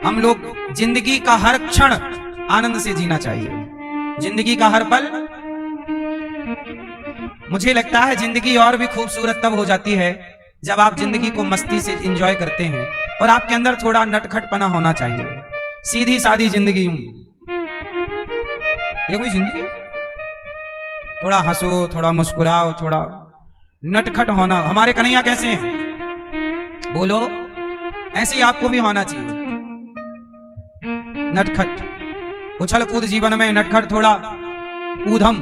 हम लोग जिंदगी का हर क्षण आनंद से जीना चाहिए, जिंदगी का हर पल। मुझे लगता है जिंदगी और भी खूबसूरत तब हो जाती है जब आप जिंदगी को मस्ती से एंजॉय करते हैं और आपके अंदर थोड़ा नटखटपना होना चाहिए। सीधी सादी जिंदगी, ये कोई जिंदगी? थोड़ा हंसो, थोड़ा मुस्कुराओ, थोड़ा नटखट होना। हमारे कन्हैया कैसे हैं बोलो? ऐसे ही आपको भी होना चाहिए, नटखट, उछल कूद जीवन में नटखट, थोड़ा ऊधम,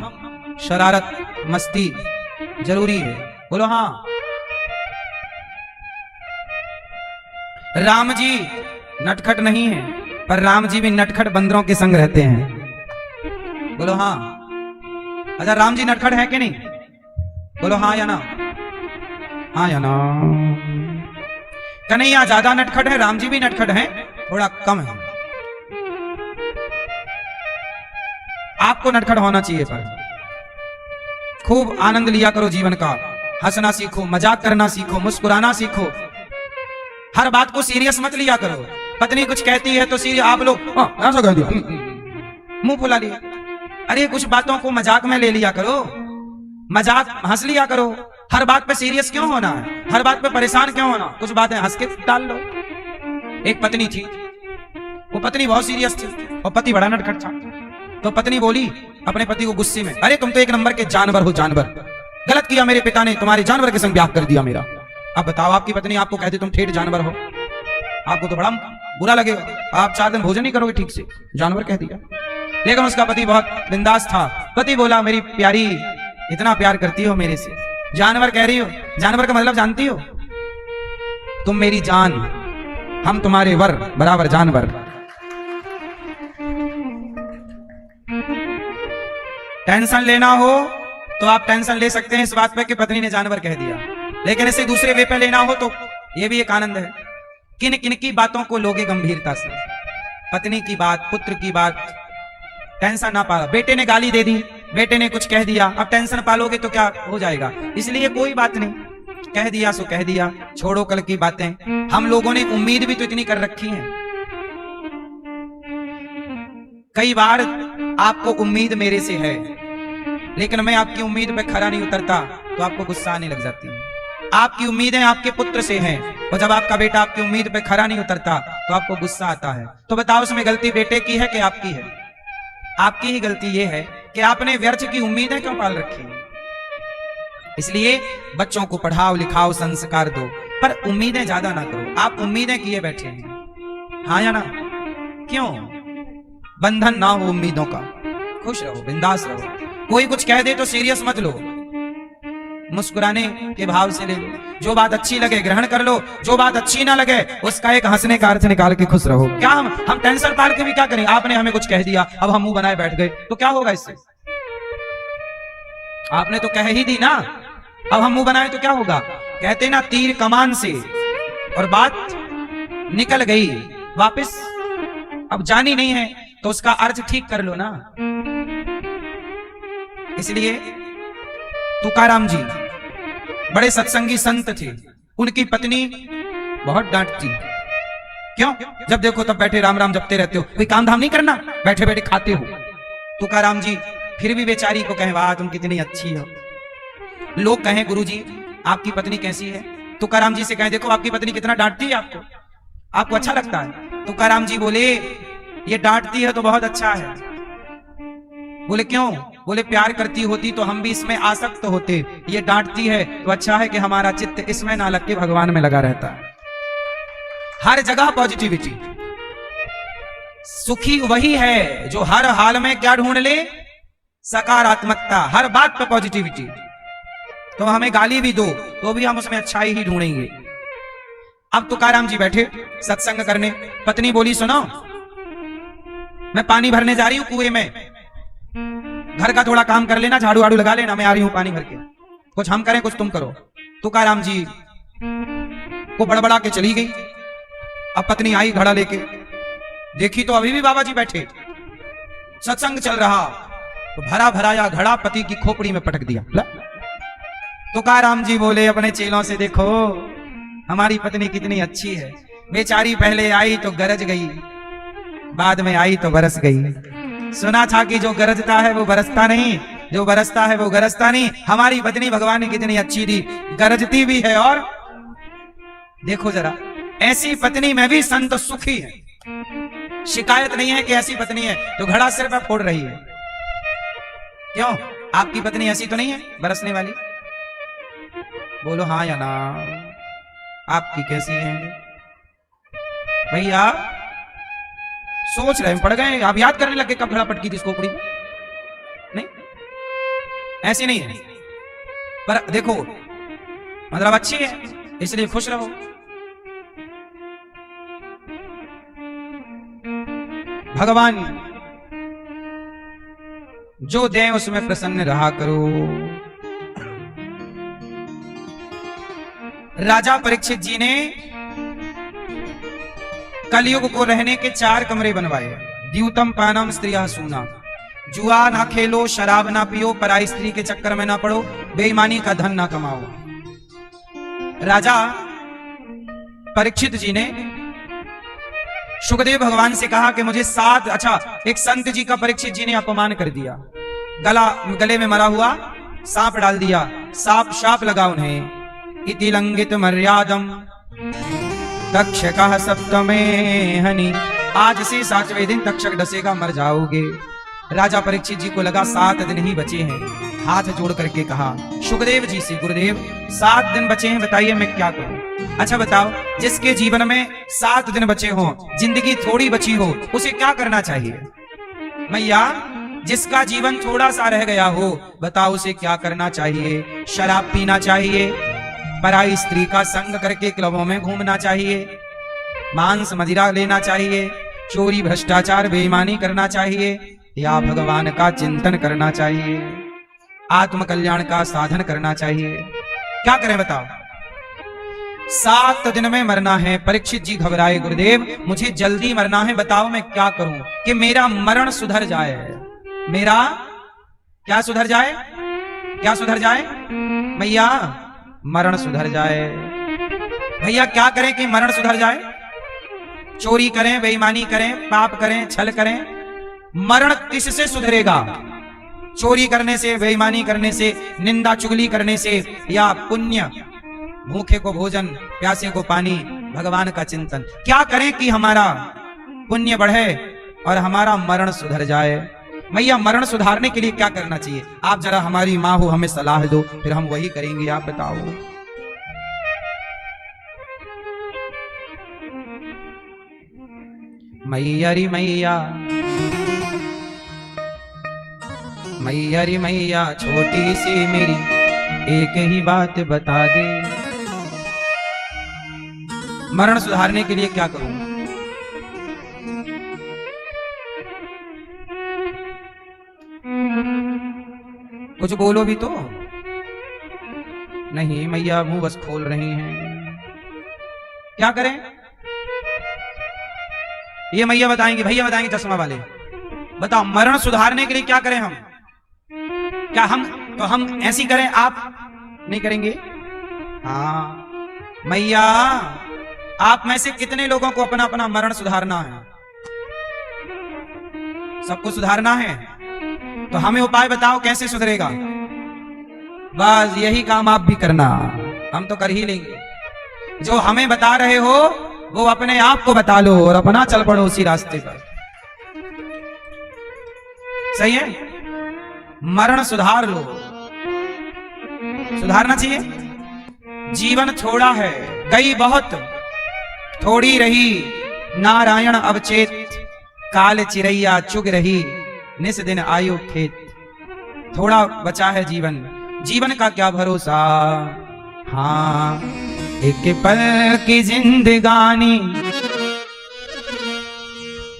शरारत, मस्ती जरूरी है। बोलो हाँ। राम जी नटखट नहीं है, पर राम जी भी नटखट बंदरों के संग रहते हैं। बोलो हाँ। अच्छा, राम जी नटखट है कि नहीं? बोलो हाँ या ना? हाँ या ना? कन्हैया ज्यादा नटखट है, राम जी भी नटखट हैं, थोड़ा कम है। आपको नटखट होना चाहिए, पर खूब आनंद लिया करो जीवन का, हंसना सीखो, मजाक करना सीखो, मुस्कुराना सीखो, हर बात को सीरियस मत लिया करो। पत्नी कुछ कहती है तो सीरियस, आप लोग ऐसा कह दिया, मुंह फुला लिया। अरे कुछ बातों को मजाक में ले लिया करो, मजाक हंस लिया करो। हर बात पे सीरियस क्यों होना है? हर बात पे परेशान क्यों होना? कुछ बातें हंस के टाल लो। एक पत्नी थी, वो पत्नी बहुत सीरियस थी और पति बड़ा नटखट था। तो पत्नी बोली अपने पति को गुस्से में, अरे तुम तो एक नंबर के जानवर हो, जानवर, गलत किया मेरे पिता ने, तुम्हारे जानवर के संग ब्याह कर दिया मेरा। अब बताओ, आपकी पत्नी आपको कहती तुम ठेठ जानवर हो, आपको तो बड़ा बुरा लगेगा, आप 4 दिन भोजन नहीं करोगे ठीक से, जानवर कह दिया। लेकिन उसका पति बहुत बिंदास था। पति बोला, मेरी प्यारी, इतना प्यार करती हो मेरे से, जानवर कह रही हो? जानवर का मतलब जानती हो? तुम मेरी जान, हम तुम्हारे वर, बराबर जानवर। टेंशन लेना हो तो आप टेंशन ले सकते हैं इस बात पे कि पत्नी ने जानवर कह दिया, लेकिन इसे दूसरे वे पे लेना हो तो ये भी एक आनंद है। किन किन की बातों को लोगे गंभीरता से? पत्नी की बात, पुत्र की बात, टेंशन ना पालो। बेटे ने गाली दे दी, बेटे ने कुछ कह दिया, अब टेंशन पालोगे तो क्या हो जाएगा? इसलिए कोई बात नहीं, कह दिया सो कह दिया, छोड़ो कल की बातें। हम लोगों ने उम्मीद भी तो इतनी कर रखी है। कई बार आपको उम्मीद मेरे से है, लेकिन मैं आपकी उम्मीद पे खरा नहीं उतरता तो आपको गुस्सा आने लग जाती है। आपकी उम्मीदें आपके पुत्र से हैं, और जब आपका बेटा आपकी उम्मीद पे खरा नहीं उतरता तो आपको गुस्सा आता है। तो बताओ, उसमें गलती बेटे की है कि आपकी है? आपकी ही गलती ये है कि आपने व्यर्थ की उम्मीदें क्यों पाल रखी है। इसलिए बच्चों को पढ़ाओ, लिखाओ, संस्कार दो, पर उम्मीदें ज्यादा ना करो। आप उम्मीदें किए बैठे हैं, हाँ या ना? क्यों? बंधन ना हो उम्मीदों का, खुश रहो, बिंदास रहो। कोई कुछ कह दे तो सीरियस मत लो, मुस्कुराने के भाव से ले लो। जो बात अच्छी लगे ग्रहण कर लो, जो बात अच्छी ना लगे उसका एक हंसने का अर्थ निकाल के खुश रहो। क्या हम टेंशन पाल के भी क्या करें? आपने हमें कुछ कह दिया, अब हम मुंह बनाए बैठ गए तो क्या होगा इससे? आपने तो कह ही दी ना, अब हम मुंह बनाए तो क्या होगा? कहते ना, तीर कमान से, और बात निकल गई वापस अब जानी नहीं है तो उसका अर्थ ठीक कर लो ना। इसलिए तुकाराम जी बड़े सत्संगी संत थे, उनकी पत्नी बहुत डांटती। क्यों? जब देखो तब बैठे राम राम जपते रहते हो, कोई काम धाम नहीं करना, बैठे बैठे खाते हो। तुकाराम जी फिर भी बेचारी को कहें, वाह तुम कितनी अच्छी हो। लोग कहें, गुरुजी आपकी पत्नी कैसी है? तुकाराम जी से कहें, देखो आपकी पत्नी कितना डांटती है आपको, आपको अच्छा लगता है? तुकाराम जी बोले, ये डांटती है तो बहुत अच्छा है। बोले क्यों? बोले प्यार करती होती तो हम भी इसमें आसक्त होते, ये डांटती है तो अच्छा है कि हमारा चित्त इसमें ना लग के भगवान में लगा रहता है। हर जगह पॉजिटिविटी। सुखी वही है जो हर हाल में क्या ढूंढ ले? सकारात्मकता। हर बात पर पॉजिटिविटी। तो हमें गाली भी दो तो भी हम उसमें अच्छाई ही ढूंढेंगे। अब तुकाराम जी बैठे सत्संग करने, पत्नी बोली, सुनो मैं पानी भरने जा रही हूं कुएं में, घर का थोड़ा काम कर लेना, झाड़ू वाड़ू लगा लेना, मैं आ रही हूं पानी भर के। कुछ हम करें कुछ तुम करो। तुकाराम जी को बड़बड़ा के चली गई। अब पत्नी आई घड़ा लेके, देखी तो अभी भी बाबा जी बैठे, सत्संग चल रहा, तो भरा भराया घड़ा पति की खोपड़ी में पटक दिया। तुकाराम जी बोले अपने चेलों से, देखो हमारी पत्नी कितनी अच्छी है, बेचारी पहले आई तो गरज गई, बाद में आई तो बरस गई। सुना था कि जो गरजता है वो बरसता नहीं, जो बरसता है वो गरजता नहीं। हमारी पत्नी भगवान ने कितनी अच्छी दी, गरजती भी है और देखो जरा, ऐसी पत्नी में भी संत सुखी है। शिकायत नहीं है कि ऐसी पत्नी है तो घड़ा सिर पर फोड़ रही है। क्यों, आपकी पत्नी ऐसी तो नहीं है बरसने वाली? बोलो हाँ या ना। आपकी कैसी है भैया? सोच रहे पड़ गए, आप याद करने लगे कब घड़ा पटकी थी इस खोपड़ी में? नहीं, ऐसी नहीं है, पर देखो मतलब अच्छी है इसलिए खुश रहो। भगवान जो दे उसमें प्रसन्न रहा करो। राजा परीक्षित जी ने कलयुग को रहने के 4 कमरे बनवाए। द्यूतम पानम स्त्रिया सूना, जुआ ना खेलो, शराब ना पियो, पराई स्त्री के चक्कर में ना पड़ो, बेईमानी का धन ना कमाओ। राजा परीक्षित जी ने सुखदेव भगवान से कहा कि मुझे 7, अच्छा एक संत जी का परीक्षित जी ने अपमान कर दिया, गले में मरा हुआ सांप डाल दिया, शाप लगा उन्हें। इति लंघित मर्यादम तक्षकः सप्तमे हनि, आज से 7वें दिन तक्षक डसेगा, मर जाओगे। राजा परीक्षित जी को लगा 7 दिन ही बचे हैं, हाथ जोड़ करके कहा सुखदेव जी से, गुरुदेव 7 दिन बचे हैं, बताइए मैं क्या करूं? अच्छा बताओ, जिसके जीवन में 7 दिन बचे हो, जिंदगी थोड़ी बची हो, उसे क्या करना चाहिए? मैया जिसका जीवन थोड़ा सा रह गया हो, बताओ उसे क्या करना चाहिए? शराब पीना चाहिए, पराई स्त्री का संग करके क्लबों में घूमना चाहिए, मांस मदिरा लेना चाहिए, चोरी भ्रष्टाचार बेईमानी करना चाहिए, या भगवान का चिंतन करना चाहिए, आत्म कल्याण का साधन करना चाहिए? क्या करें बताओ? 7 दिन में मरना है। परीक्षित जी घबराए, गुरुदेव मुझे जल्दी मरना है, बताओ मैं क्या करूं कि मेरा मरण सुधर जाए? मेरा क्या सुधर जाए? क्या सुधर जाए मैया? मरण सुधर जाए। भैया क्या करें कि मरण सुधर जाए? चोरी करें, बेईमानी करें, पाप करें, छल करें, मरण किससे सुधरेगा? चोरी करने से, बेईमानी करने से, निंदा चुगली करने से, या पुण्य, भूखे को भोजन, प्यासे को पानी, भगवान का चिंतन? क्या करें कि हमारा पुण्य बढ़े और हमारा मरण सुधर जाए? मैया मरण सुधारने के लिए क्या करना चाहिए? आप जरा हमारी माँ हो, हमें सलाह दो, फिर हम वही करेंगे, आप बताओ। मैया री मैया, मैया री मैया, छोटी सी मेरी एक ही बात बता दे, मरण सुधारने के लिए क्या करूं? कुछ बोलो भी तो। नहीं मैया मुंह बस खोल रही हैं, क्या करें? ये मैया बताएंगे, भैया बताएंगे चश्मा वाले, बताओ मरण सुधारने के लिए क्या करें हम? क्या हम ऐसी करें, आप नहीं करेंगे? हाँ मैया, आप में से कितने लोगों को अपना अपना मरण सुधारना है? सबको सुधारना है तो हमें उपाय बताओ कैसे सुधरेगा। बस यही काम आप भी करना, हम तो कर ही लेंगे। जो हमें बता रहे हो वो अपने आप को बता लो और अपना चल पड़ो उसी रास्ते पर। सही है? मरण सुधार लो, सुधारना चाहिए। जीवन थोड़ा है, गई बहुत, थोड़ी रही, नारायण अवचेत, काल चिरैया चुग रही, निस दिन आयु खेत। थोड़ा बचा है जीवन, जीवन का क्या भरोसा। हाँ एक पल की जिंदगानी,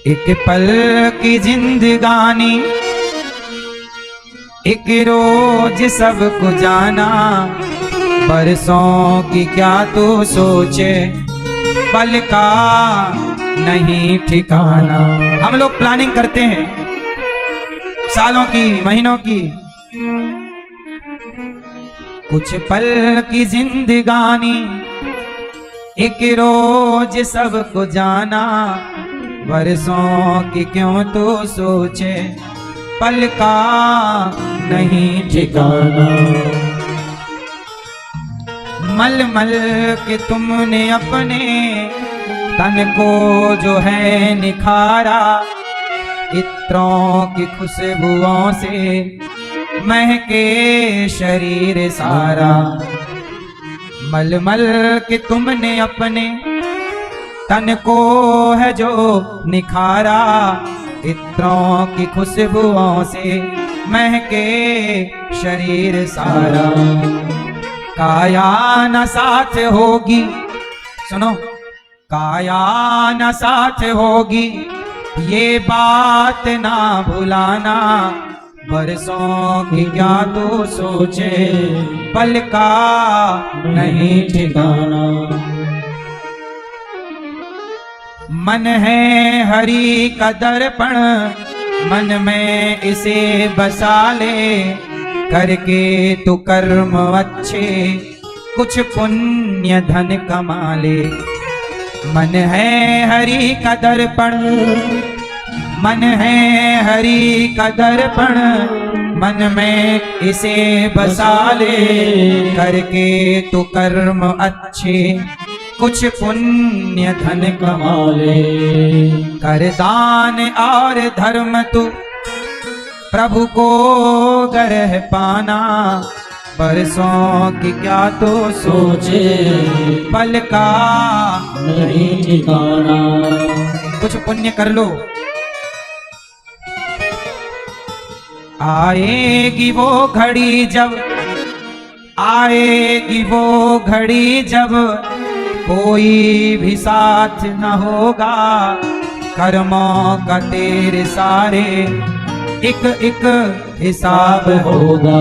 एक पल की जिंदगानी, एक रोज सबको जाना, बरसों की क्या तू सोचे, पल का नहीं ठिकाना। हम लोग प्लानिंग करते हैं सालों की, महीनों की, कुछ पल की जिंदगानी, एक रोज सबको जाना, बरसों की क्यों तो सोचे, पल का नहीं ठिकाना। मल मल के तुमने अपने तन को जो है निखारा, इत्रों की खुशबुओं से महके शरीर सारा। मल मल के तुमने अपने तन को है जो निखारा, इत्रों की खुशबुओं से महके शरीर सारा। काया न साथ होगी, सुनो, काया न साथ होगी ये बात ना भुलाना, बरसों की क्या तो सोचे, पल का नहीं ठिकाना। मन है हरि का दर्पण, मन में इसे बसा ले, करके तू कर्म अच्छे कुछ पुण्य धन कमा ले। मन है हरि का दर्पण, मन है हरि का दर्पण, मन में इसे बसा ले, करके तू कर्म अच्छे कुछ पुण्य धन कमा ले। कर दान और धर्म तू प्रभु को गरह पाना, बरसों की क्या तो सोचे, पल का नहीं ठिकाना। कुछ पुण्य कर लो, आएगी वो घड़ी जब, आएगी वो घड़ी जब कोई भी साथ न होगा, कर्मों का तेरे सारे एक एक हिसाब होगा।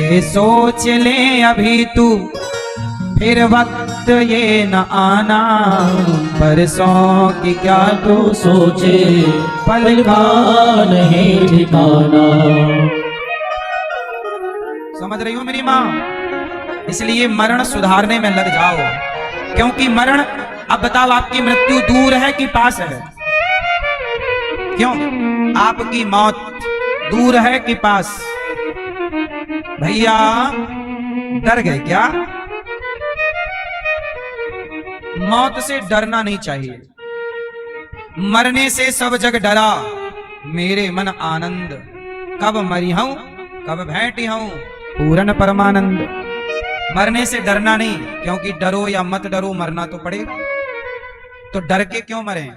ये सोच ले अभी तू, फिर वक्त ये न आना, बरसों की क्या तो सोचे, पल का नहीं ठिकाना। समझ रही हो मेरी माँ? इसलिए मरण सुधारने में लग जाओ, क्योंकि मरण, अब बताओ, आपकी मृत्यु दूर है कि पास है? क्यों? आपकी मौत दूर है कि पास? भैया डर गए क्या? मौत से डरना नहीं चाहिए। मरने से सब जग डरा, मेरे मन आनंद, कब मरी हूं कब भेंटी हूं पूरन परमानंद। मरने से डरना नहीं, क्योंकि डरो या मत डरो मरना तो पड़ेगा, तो डर के क्यों मरे?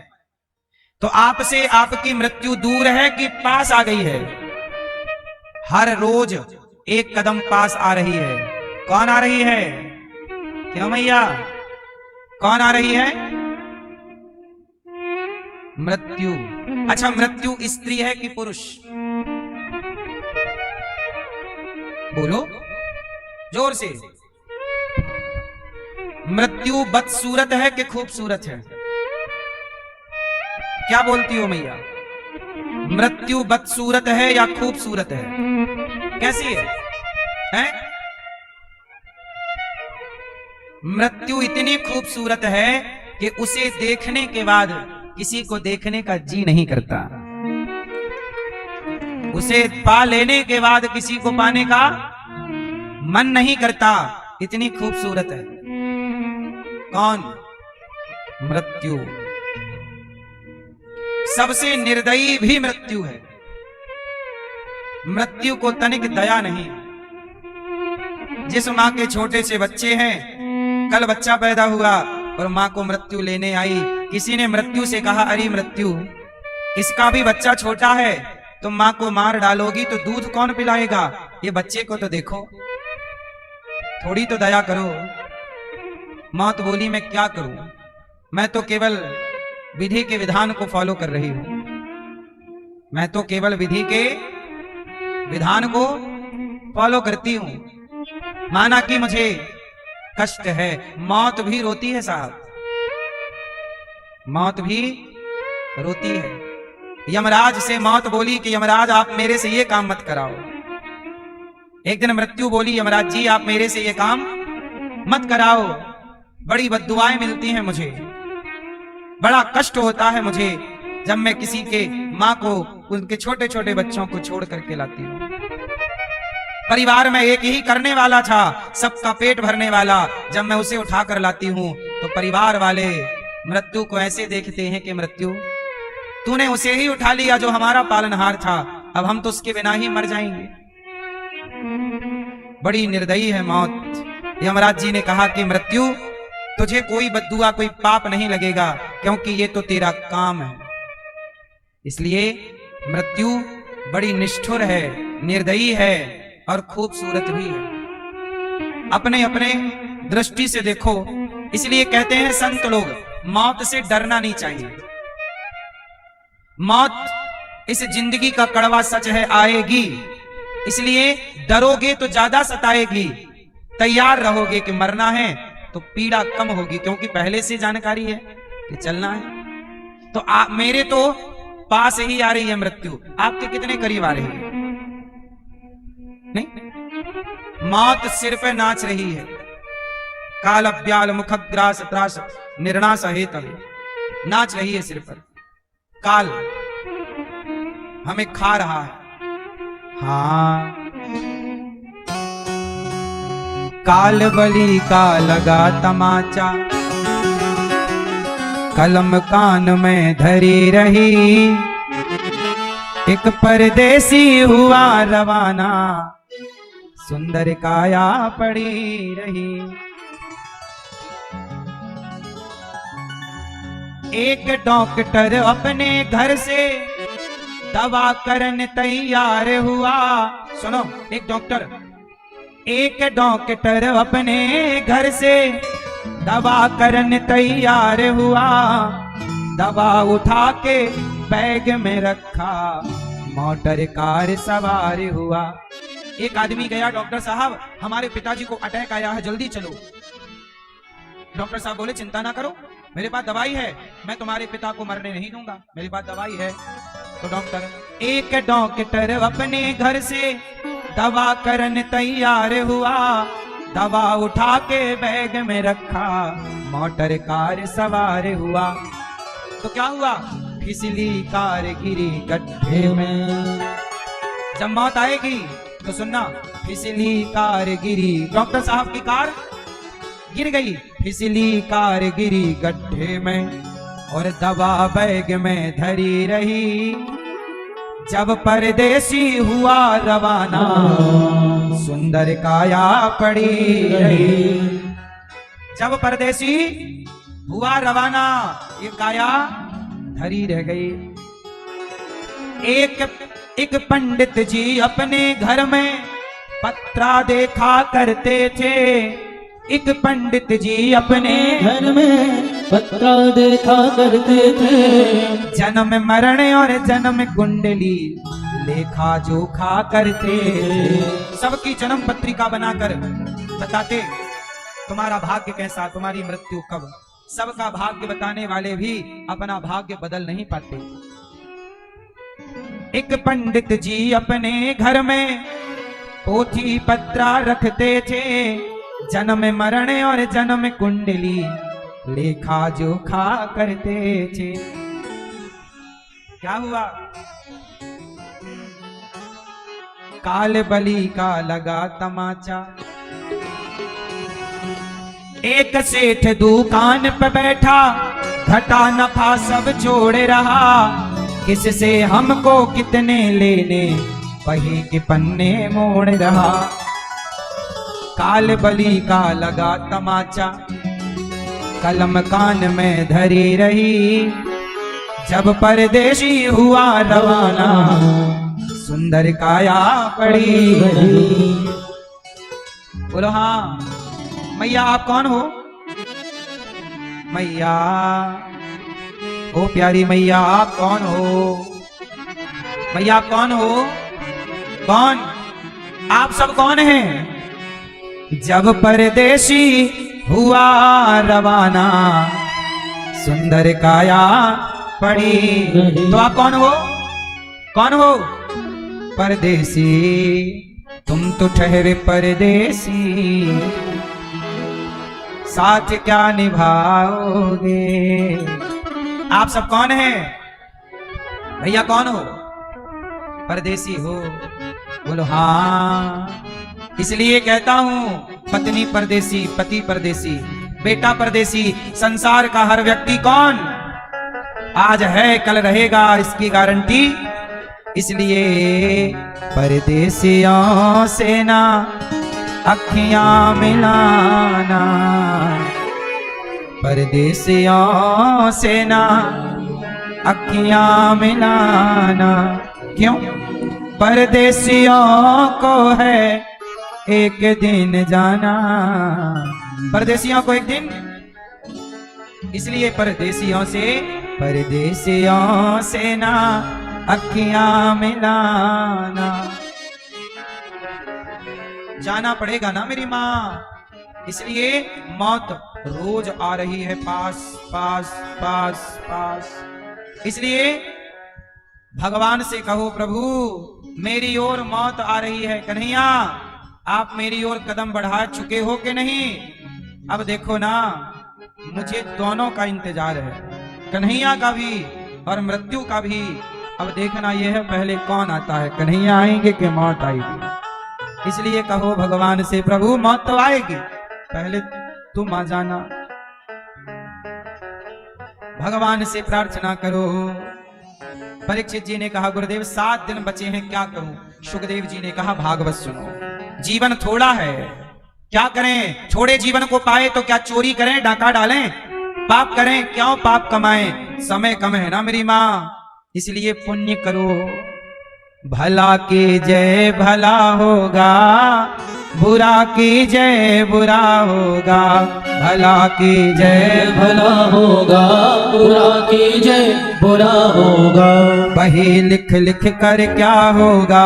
तो आपसे आपकी मृत्यु दूर है कि पास आ गई है? हर रोज एक कदम पास आ रही है। कौन आ रही है? क्यों भैया, कौन आ रही है? मृत्यु। अच्छा, मृत्यु स्त्री है कि पुरुष? बोलो जोर से। मृत्यु बदसूरत है कि खूबसूरत है? क्या बोलती हो मैया? मृत्यु बदसूरत है या खूबसूरत है? कैसी है? हैं? मृत्यु इतनी खूबसूरत है कि उसे देखने के बाद किसी को देखने का जी नहीं करता, उसे पा लेने के बाद किसी को पाने का मन नहीं करता, इतनी खूबसूरत है। कौन? मृत्यु। सबसे निर्दयी भी मृत्यु है। मृत्यु को तनिक दया नहीं। जिस माँ के छोटे से बच्चे हैं, कल बच्चा पैदा हुआ और माँ को मृत्यु लेने आई, किसी ने मृत्यु से कहा, अरे मृत्यु, इसका भी बच्चा छोटा है, तुम माँ को मार डालोगी तो दूध कौन पिलाएगा? ये बच्चे को तो देखो, थोड़ी तो दया करो। मौत बोली, मैं क्या करूं, मैं तो केवल विधि के विधान को फॉलो कर रही हूं, मैं तो केवल विधि के विधान को फॉलो करती हूं। माना कि मुझे कष्ट है, मौत भी रोती है साहब, मौत भी रोती है। यमराज से मौत बोली कि यमराज आप मेरे से ये काम मत कराओ। एक दिन मृत्यु बोली, यमराज जी आप मेरे से ये काम मत कराओ, बड़ी बद्दुआएं मिलती हैं मुझे। बड़ा कष्ट होता है मुझे जब मैं किसी के माँ को उनके छोटे छोटे बच्चों को छोड़ करके लाती हूँ। परिवार में एक ही करने वाला था, सबका पेट भरने वाला, जब मैं उसे उठा कर लाती हूँ तो परिवार वाले मृत्यु को ऐसे देखते हैं कि मृत्यु, तूने उसे ही उठा लिया जो हमारा पालनहार था, अब हम तो उसके बिना ही मर जाएंगे। बड़ी निर्दयी है मौत। यमराज जी ने कहा कि मृत्यु, तुझे कोई बद्दुआ कोई पाप नहीं लगेगा, क्योंकि ये तो तेरा काम है। इसलिए मृत्यु बड़ी निष्ठुर है, निर्दयी है और खूबसूरत भी है। अपने अपने दृष्टि से देखो। इसलिए कहते हैं संत लोग, मौत से डरना नहीं चाहिए। मौत इस जिंदगी का कड़वा सच है, आएगी। इसलिए डरोगे तो ज्यादा सताएगी, तैयार रहोगे कि मरना है तो पीड़ा कम होगी, क्योंकि पहले से जानकारी है कि चलना है। तो मेरे तो पास ही आ रही है मृत्यु, आपके कितने करीब आ रही है? नहीं, मौत सिर पे नाच रही है। काल अब्याल मुखग्रास त्रास निर्णास हेतवे, नाच रही है सिर पर। काल हमें खा रहा है। हाँ, काल बली का लगा तमाचा, कलम कान में धरी रही, एक परदेसी हुआ रवाना, सुंदर काया पड़ी रही। एक डॉक्टर अपने घर से दवा करने तैयार हुआ। सुनो, एक डॉक्टर अपने घर से दवा करने तैयार हुआ, दवा उठा के बैग में रखा, मोटर कार सवार हुआ। एक आदमी गया, डॉक्टर साहब हमारे पिताजी को अटैक आया है, जल्दी चलो। डॉक्टर साहब बोले, चिंता ना करो, मेरे पास दवाई है, मैं तुम्हारे पिता को मरने नहीं दूंगा, मेरे पास दवाई है। तो एक डॉक्टर अपने घर से दवा करने तैयार हुआ, दवा उठा के बैग में रखा, मोटर कार सवार हुआ। तो क्या हुआ? फिसली कार गिरी गड्ढे में। जब मौत आएगी तो सुनना, फिसली कार गिरी, डॉक्टर साहब की कार गिर गई, फिसली कार गिरी गड्ढे में, और दवा बैग में धरी रही। जब परदेसी हुआ रवाना, सुंदर काया पड़ी रही। जब परदेसी हुआ रवाना, ये काया धरी रह गई। एक पंडित जी अपने घर में पत्रा देखा करते थे। एक पंडित जी अपने घर में पत्रा देखा करते थे, जन्म मरण और जन्म कुंडली लेखा जोखा करते थे। सबकी जन्म पत्रिका बनाकर बताते, तुम्हारा भाग्य कैसा, तुम्हारी मृत्यु कब। सबका भाग्य बताने वाले भी अपना भाग्य बदल नहीं पाते। एक पंडित जी अपने घर में पोथी पत्रा रखते थे, जन्म मरण और जन्म कुंडली लेखा जोखा करते थे। क्या हुआ? काल बली का लगा तमाचा। एक सेठ दुकान पे बैठा, घटा नफा सब जोड़ रहा, किससे हमको कितने लेने, वही के पन्ने मोड़ रहा। काल बली का लगा तमाचा, कलम कान में धरी रही। जब परदेसी हुआ रवाना, सुंदर काया पड़ी रही। बोलो हाँ। मैया आप कौन हो? मैया, ओ प्यारी मैया आप कौन हो? मैया आप कौन हो? कौन? आप सब कौन हैं? जब परदेसी हुआ रवाना, सुंदर काया पड़ी। तो आप कौन हो? कौन हो? परदेसी, तुम तो ठहरे परदेसी, साथ क्या निभाओगे। आप सब कौन हैं? भैया कौन हो? परदेसी हो? बोलो हाँ। इसलिए कहता हूं, पत्नी परदेसी, पति परदेसी, बेटा परदेसी, संसार का हर व्यक्ति कौन? आज है कल रहेगा, इसकी गारंटी। इसलिए परदेसियों से ना अखियां मिलाना, परदेसियों से ना अखियां मिलाना। क्यों? परदेसियों को है एक दिन जाना, परदेसियों को एक दिन। इसलिए परदेसियों से ना अखियां मिलाना। जाना पड़ेगा ना मेरी माँ, इसलिए मौत रोज आ रही है पास पास पास पास। इसलिए भगवान से कहो, प्रभु मेरी ओर मौत आ रही है, कन्हैया आप मेरी ओर कदम बढ़ा चुके हो कि नहीं? अब देखो ना, मुझे दोनों का इंतजार है, कन्हैया का भी और मृत्यु का भी। अब देखना यह है पहले कौन आता है, कन्हैया आएंगे कि मौत आएगी। इसलिए कहो भगवान से, प्रभु मौत तो आएगी, पहले तुम आ जाना। भगवान से प्रार्थना करो। परीक्षित जी ने कहा, गुरुदेव 7 दिन बचे हैं, क्या करूं? सुखदेव जी ने कहा, भागवत सुनो, जीवन थोड़ा है, क्या करें? छोड़े जीवन को पाए तो क्या चोरी करें, डाका डालें, पाप करें, क्यों पाप कमाएं? समय कम है ना मेरी माँ, इसलिए पुण्य करो। भला की जय भला होगा, बुरा की जय बुरा होगा, भला की जय भला होगा, बुरा की जय बुरा होगा। वही लिख लिख कर क्या होगा,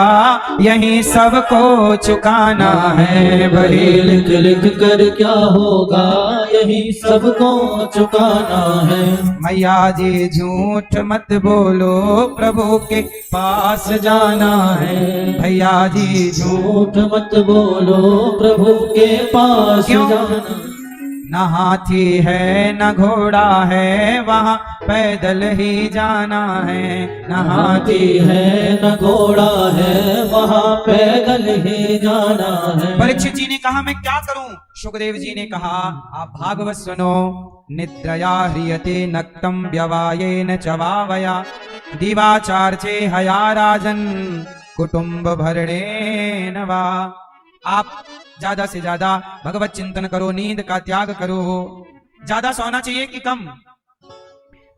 यही सबको चुकाना है। वही लिख लिख कर क्या होगा, यही सबको चुकाना है। मैया जी झूठ मत बोलो, प्रभु के पास जाना है। भैया जी झूठ मत बोलो, प्रभु के पास जाना। न हाथी है न घोड़ा है, वहाँ पैदल ही जाना है। न हाथी है न घोड़ा है, वहाँ पैदल ही जाना है। परीक्षित जी ने कहा, मैं क्या करूं? सुखदेव जी ने कहा, आप भागवत सुनो। निद्रया ह्रियते नक्तम व्यवायेन चवावया, दिवाचार्चे हया राजन कुटुंब भरणेन वा। आप ज्यादा से ज्यादा भगवत चिंतन करो, नींद का त्याग करो। ज्यादा सोना चाहिए कि कम?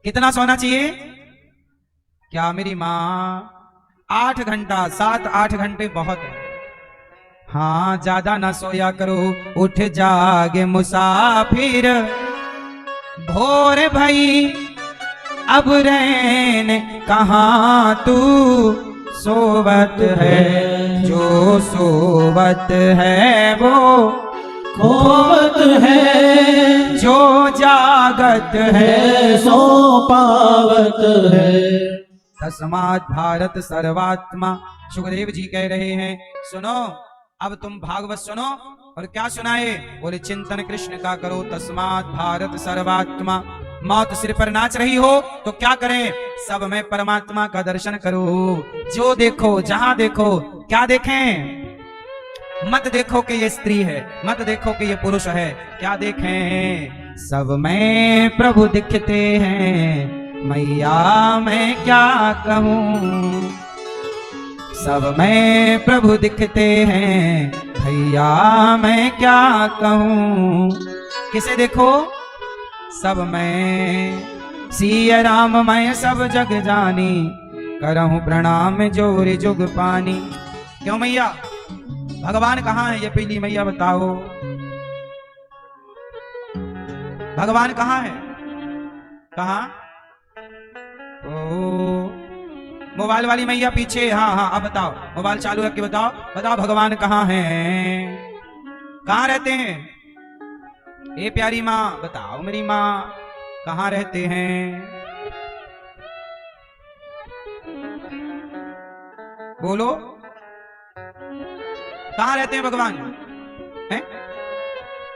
कितना सोना चाहिए? क्या मेरी माँ? 8 घंटा, 7-8 घंटे बहुत है। हाँ, ज्यादा ना सोया करो। उठ जागे मुसाफिर, भोर भई अब रैन कहाँ तू सोवत है। जो सोवत है वो खोवत है, जो जागत है सो पावत है। तस्मात् भारत सर्वात्मा। सुखदेव जी कह रहे हैं, सुनो अब तुम भागवत सुनो। और क्या सुनाए? बोले चिंतन कृष्ण का करो, तस्मात् भारत सर्वात्मा। मौत सिर पर नाच रही हो तो क्या करें? सब में परमात्मा का दर्शन करो। जो देखो, जहां देखो, क्या देखें? मत देखो कि ये स्त्री है, मत देखो कि ये पुरुष है, क्या देखें? सब में प्रभु दिखते हैं, मैया मैं क्या कहूं। सब में प्रभु दिखते हैं, भैया मैं क्या कहूं। किसे देखो? सब मैं सिया राम मैं सब जग जानी, करहूं प्रणाम जोर जुग पानी। क्यों मैया? भगवान कहाँ है? ये पीली मैया बताओ, भगवान कहाँ है? कहाँ? ओ मोबाइल वाली मैया पीछे। हाँ हाँ, अब बताओ, मोबाइल चालू रख के बताओ, बताओ भगवान कहाँ है? कहाँ रहते हैं? ए प्यारी माँ बताओ, मेरी माँ कहाँ रहते हैं? बोलो, कहाँ रहते हैं भगवान? हैं?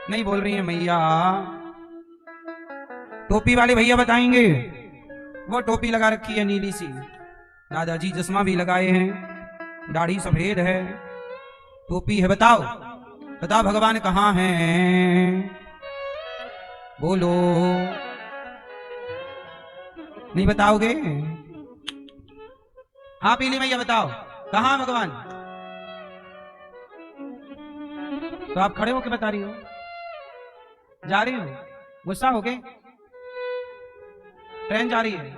नहीं बोल रही है मैया। टोपी वाले भैया बताएंगे। वो टोपी लगा रखी है नीली सी, दादाजी चश्मा भी लगाए हैं, दाढ़ी सफेद है, टोपी है। बताओ बताओ भगवान कहाँ हैं? बोलो, नहीं बताओगे? हाँ पीली मैया बताओ कहाँ है भगवान? तो आप खड़े होके बता रही हो, जा रही हो, गुस्सा हो गए? ट्रेन जा रही है,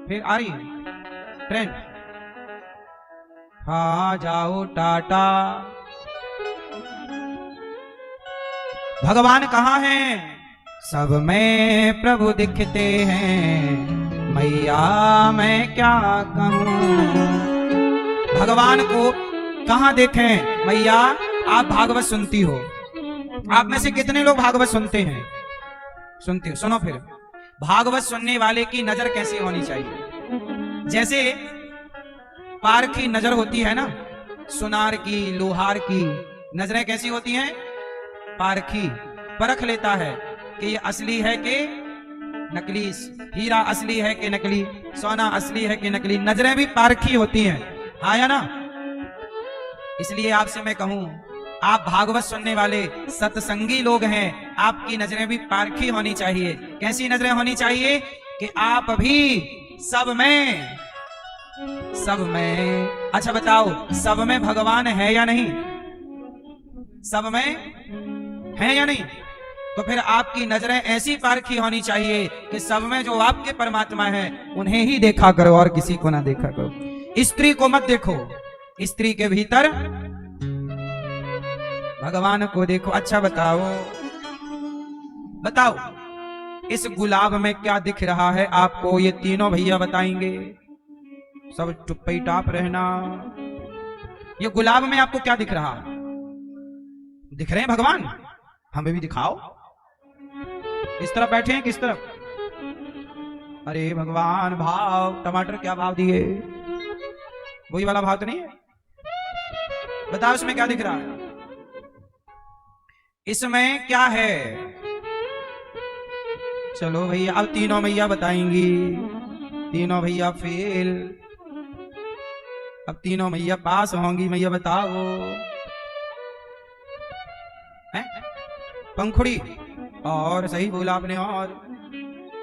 फिर आ रही है ट्रेन। हाँ जाओ टाटा। भगवान कहाँ हैं? सब में प्रभु दिखते हैं, मैया मैं क्या कहूं। भगवान को कहाँ देखें? मैया आप भागवत सुनती हो, आप में से कितने लोग भागवत सुनते हैं? सुनते हो? सुनो फिर, भागवत सुनने वाले की नजर कैसी होनी चाहिए? जैसे पारखी नजर होती है ना, सुनार की, लोहार की नजरें कैसी होती हैं? पारखी परख लेता है कि ये असली है कि नकली, हीरा असली है कि नकली, सोना असली है कि नकली। नजरें भी पारखी होती हैं, हाँ या ना? इसलिए आपसे मैं कहूं, आप भागवत सुनने वाले सत्संगी लोग हैं, आपकी नजरें भी पारखी होनी चाहिए। कैसी नजरें होनी चाहिए? कि आप भी सब में, सब में, अच्छा बताओ सब में भगवान है या नहीं? सब में है या नहीं? तो फिर आपकी नजरें ऐसी पारखी होनी चाहिए कि सब में जो आपके परमात्मा है उन्हें ही देखा करो और किसी को ना देखा करो। स्त्री को मत देखो, स्त्री के भीतर भगवान को देखो। अच्छा बताओ बताओ, इस गुलाब में क्या दिख रहा है आपको? ये तीनों भैया बताएंगे, सब चुप्पी टाप रहना। ये गुलाब में आपको क्या दिख रहा है? दिख रहे हैं भगवान? हमें भी दिखाओ। इस तरफ बैठे हैं, किस तरफ? अरे भगवान भाव, टमाटर क्या भाव दिए? वही वाला भाव तो नहीं है? बताओ इसमें क्या दिख रहा है? इसमें क्या है? चलो भैया, अब तीनों भैया बताएंगी। तीनों भैया फेल, अब तीनों भैया पास होंगी। भैया बताओ। पंखुड़ी और सही बोला आपने, और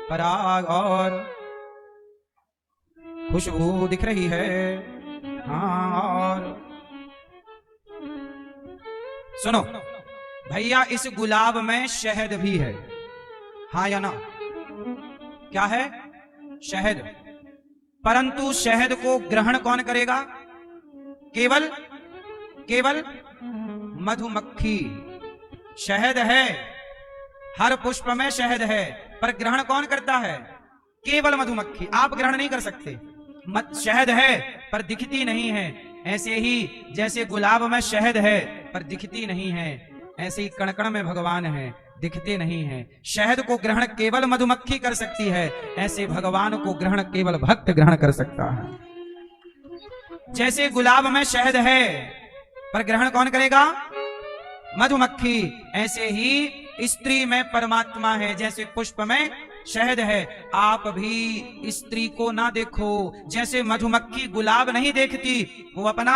पराग और खुशबू दिख रही है। हाँ, और सुनो भैया, इस गुलाब में शहद भी है, हाँ या ना? क्या है? शहद। परंतु शहद को ग्रहण कौन करेगा? केवल केवल मधुमक्खी। शहद है, हर पुष्प में शहद है, पर ग्रहण कौन करता है? केवल मधुमक्खी। आप ग्रहण नहीं कर सकते। शहद है पर दिखती नहीं है। ऐसे ही जैसे गुलाब में शहद है पर दिखती नहीं है, ऐसे ही कण-कण में भगवान है, दिखते नहीं है। शहद को ग्रहण केवल मधुमक्खी कर सकती है, ऐसे भगवान को ग्रहण केवल भक्त ग्रहण कर सकता है। जैसे गुलाब में शहद है पर ग्रहण कौन करेगा? मधुमक्खी। ऐसे ही स्त्री में परमात्मा है, जैसे पुष्प में शहद है। आप भी स्त्री को ना देखो। जैसे मधुमक्खी गुलाब नहीं देखती, वो अपना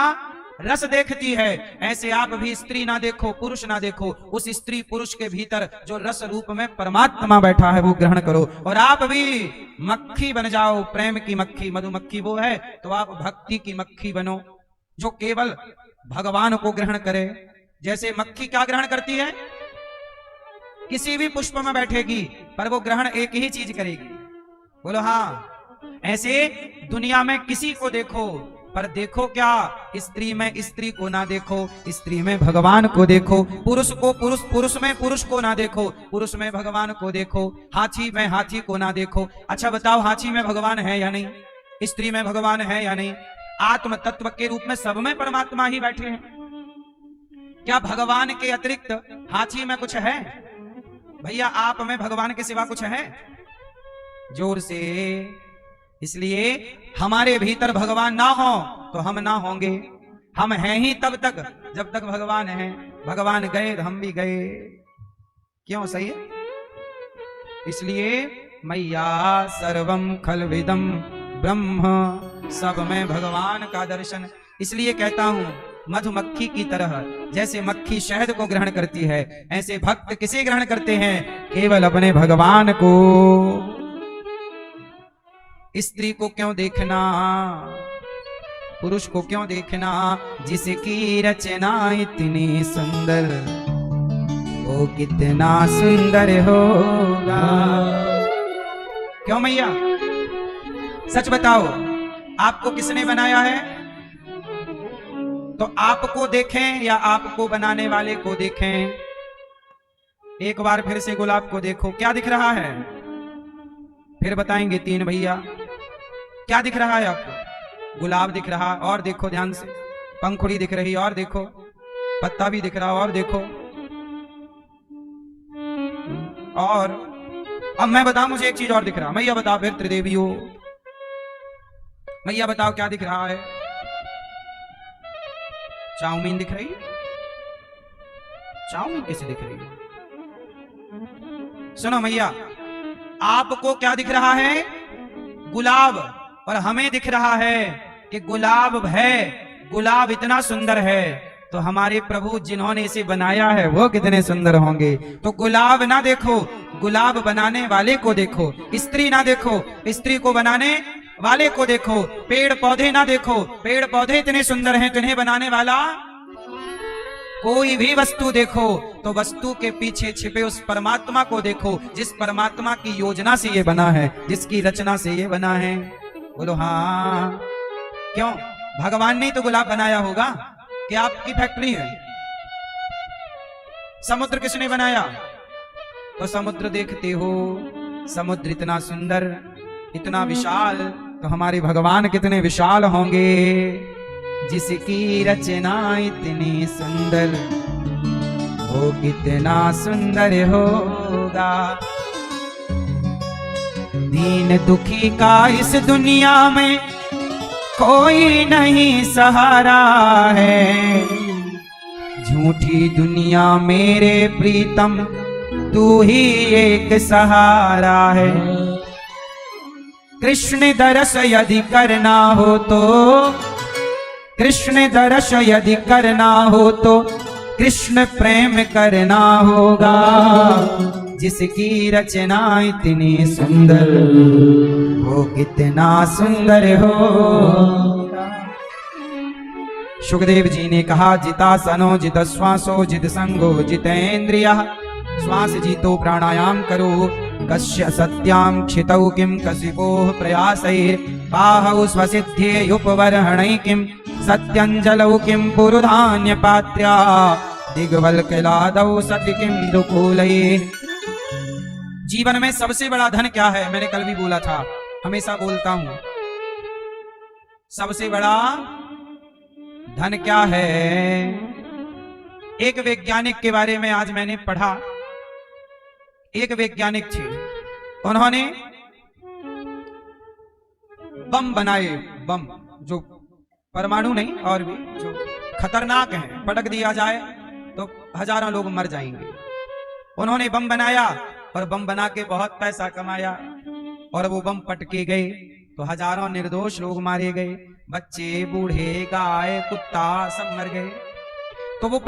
रस देखती है, ऐसे आप भी स्त्री ना देखो, पुरुष ना देखो। उस स्त्री पुरुष के भीतर जो रस रूप में परमात्मा बैठा है वो ग्रहण करो, और आप भी मक्खी बन जाओ, प्रेम की मक्खी। मधुमक्खी वो है, तो आप भक्ति की मक्खी बनो, जो केवल भगवान को ग्रहण करे। जैसे मक्खी क्या ग्रहण करती है? किसी भी पुष्प में बैठेगी पर वो ग्रहण एक ही चीज करेगी। बोलो हाँ। ऐसे दुनिया में किसी को देखो पर देखो क्या? स्त्री में स्त्री को ना देखो, स्त्री में भगवान को देखो। पुरुष को पुरुष में पुरुष को ना देखो, पुरुष में भगवान को देखो। हाथी में हाथी को ना देखो। अच्छा बताओ, हाथी में भगवान है या नहीं? स्त्री में भगवान है या नहीं? आत्म तत्व के रूप में सब में परमात्मा ही बैठे हैं। क्या भगवान के अतिरिक्त हाथी में कुछ है? भैया आप में भगवान के सिवा कुछ है? जोर से। इसलिए हमारे भीतर भगवान ना हो तो हम ना होंगे। हम हैं ही तब तक जब तक भगवान है। भगवान गए तो हम भी गए। क्यों? सही है। इसलिए मैया सर्वम खलविदम ब्रह्म, सब में भगवान का दर्शन। इसलिए कहता हूं मधुमक्खी की तरह, जैसे मक्खी शहद को ग्रहण करती है, ऐसे भक्त किसे ग्रहण करते हैं? केवल अपने भगवान को। स्त्री को क्यों देखना, पुरुष को क्यों देखना? जिसकी रचना इतनी सुंदर, वो कितना सुंदर होगा। क्यों मैया? सच बताओ, आपको किसने बनाया है? तो आपको देखें या आपको बनाने वाले को देखें? एक बार फिर से गुलाब को देखो, क्या दिख रहा है? फिर बताएंगे तीन भैया, क्या दिख रहा है आपको? गुलाब दिख रहा, और देखो ध्यान से, पंखुड़ी दिख रही, और देखो पत्ता भी दिख रहा, और देखो। और अब मैं बताऊं, मुझे एक चीज और दिख रहा। मैया बताओ फिर त्रिदेवी हो, मैया बताओ क्या दिख रहा है? चाउमीन दिख रही है? चाउमीन कैसे दिख रही है? सुनो मैया, आपको क्या दिख रहा है? गुलाब। और हमें दिख रहा है कि गुलाब है, गुलाब इतना सुंदर है, तो हमारे प्रभु जिन्होंने इसे बनाया है वो कितने सुंदर होंगे। तो गुलाब ना देखो, गुलाब बनाने वाले को देखो। स्त्री ना देखो, स्त्री को बनाने वाले को देखो। पेड़ पौधे ना देखो, पेड़ पौधे इतने सुंदर हैं तो इन्हें बनाने वाला। कोई भी वस्तु देखो तो वस्तु के पीछे छिपे उस परमात्मा को देखो, जिस परमात्मा की योजना से ये बना है, जिसकी रचना से ये बना है। बोलो हाँ। क्यों? भगवान ने तो गुलाब बनाया होगा कि आपकी फैक्ट्री है? समुद्र किसने बनाया? तो समुद्र देखते हो, समुद्र इतना सुंदर, इतना विशाल, तो हमारे भगवान कितने विशाल होंगे। जिसकी रचना इतनी सुंदर, वो कितना सुंदर होगा। दीन दुखी का इस दुनिया में कोई नहीं सहारा है। झूठी दुनिया मेरे प्रीतम, तू ही एक सहारा है। कृष्ण दर्श यदि करना हो तो, कृष्ण दर्श यदि करना हो तो कृष्ण प्रेम करना होगा। जिसकी रचना इतनी सुंदर, वो कितना सुंदर होगा। सुखदेव जी ने कहा, जितासनो जित श्वासो जित संगो जितेन्द्रियः। श्वास जीतो प्राणायाम करो, कस्य सत्यां क्षितौ किं कसिपोः प्रयासैर्बाहौ स्वसिद्ध्येयुपवर्हणैः किं सत्यञ्जलौ किं पुरुधान्यपात्र्या दिग्वल्कलादौ सति किं दुकूलैः। जीवन में सबसे बड़ा धन क्या है? मैंने कल भी बोला था, हमेशा बोलता हूं, सबसे बड़ा धन क्या है? एक वैज्ञानिक के बारे में आज मैंने पढ़ा। एक वैज्ञानिक थे, उन्होंने बम बनाए, बम जो परमाणु नहीं और भी जो खतरनाक हैं, पटक दिया जाए तो हजारों लोग मर जाएंगे। उन्होंने बम बनाया और बम बना के बहुत पैसा कमाया, और वो बम पटके गए तो हजारों निर्दोष लोग मारे गए, बच्चे, बूढ़े, गाय, कुत्ता सब मर गए। तो वो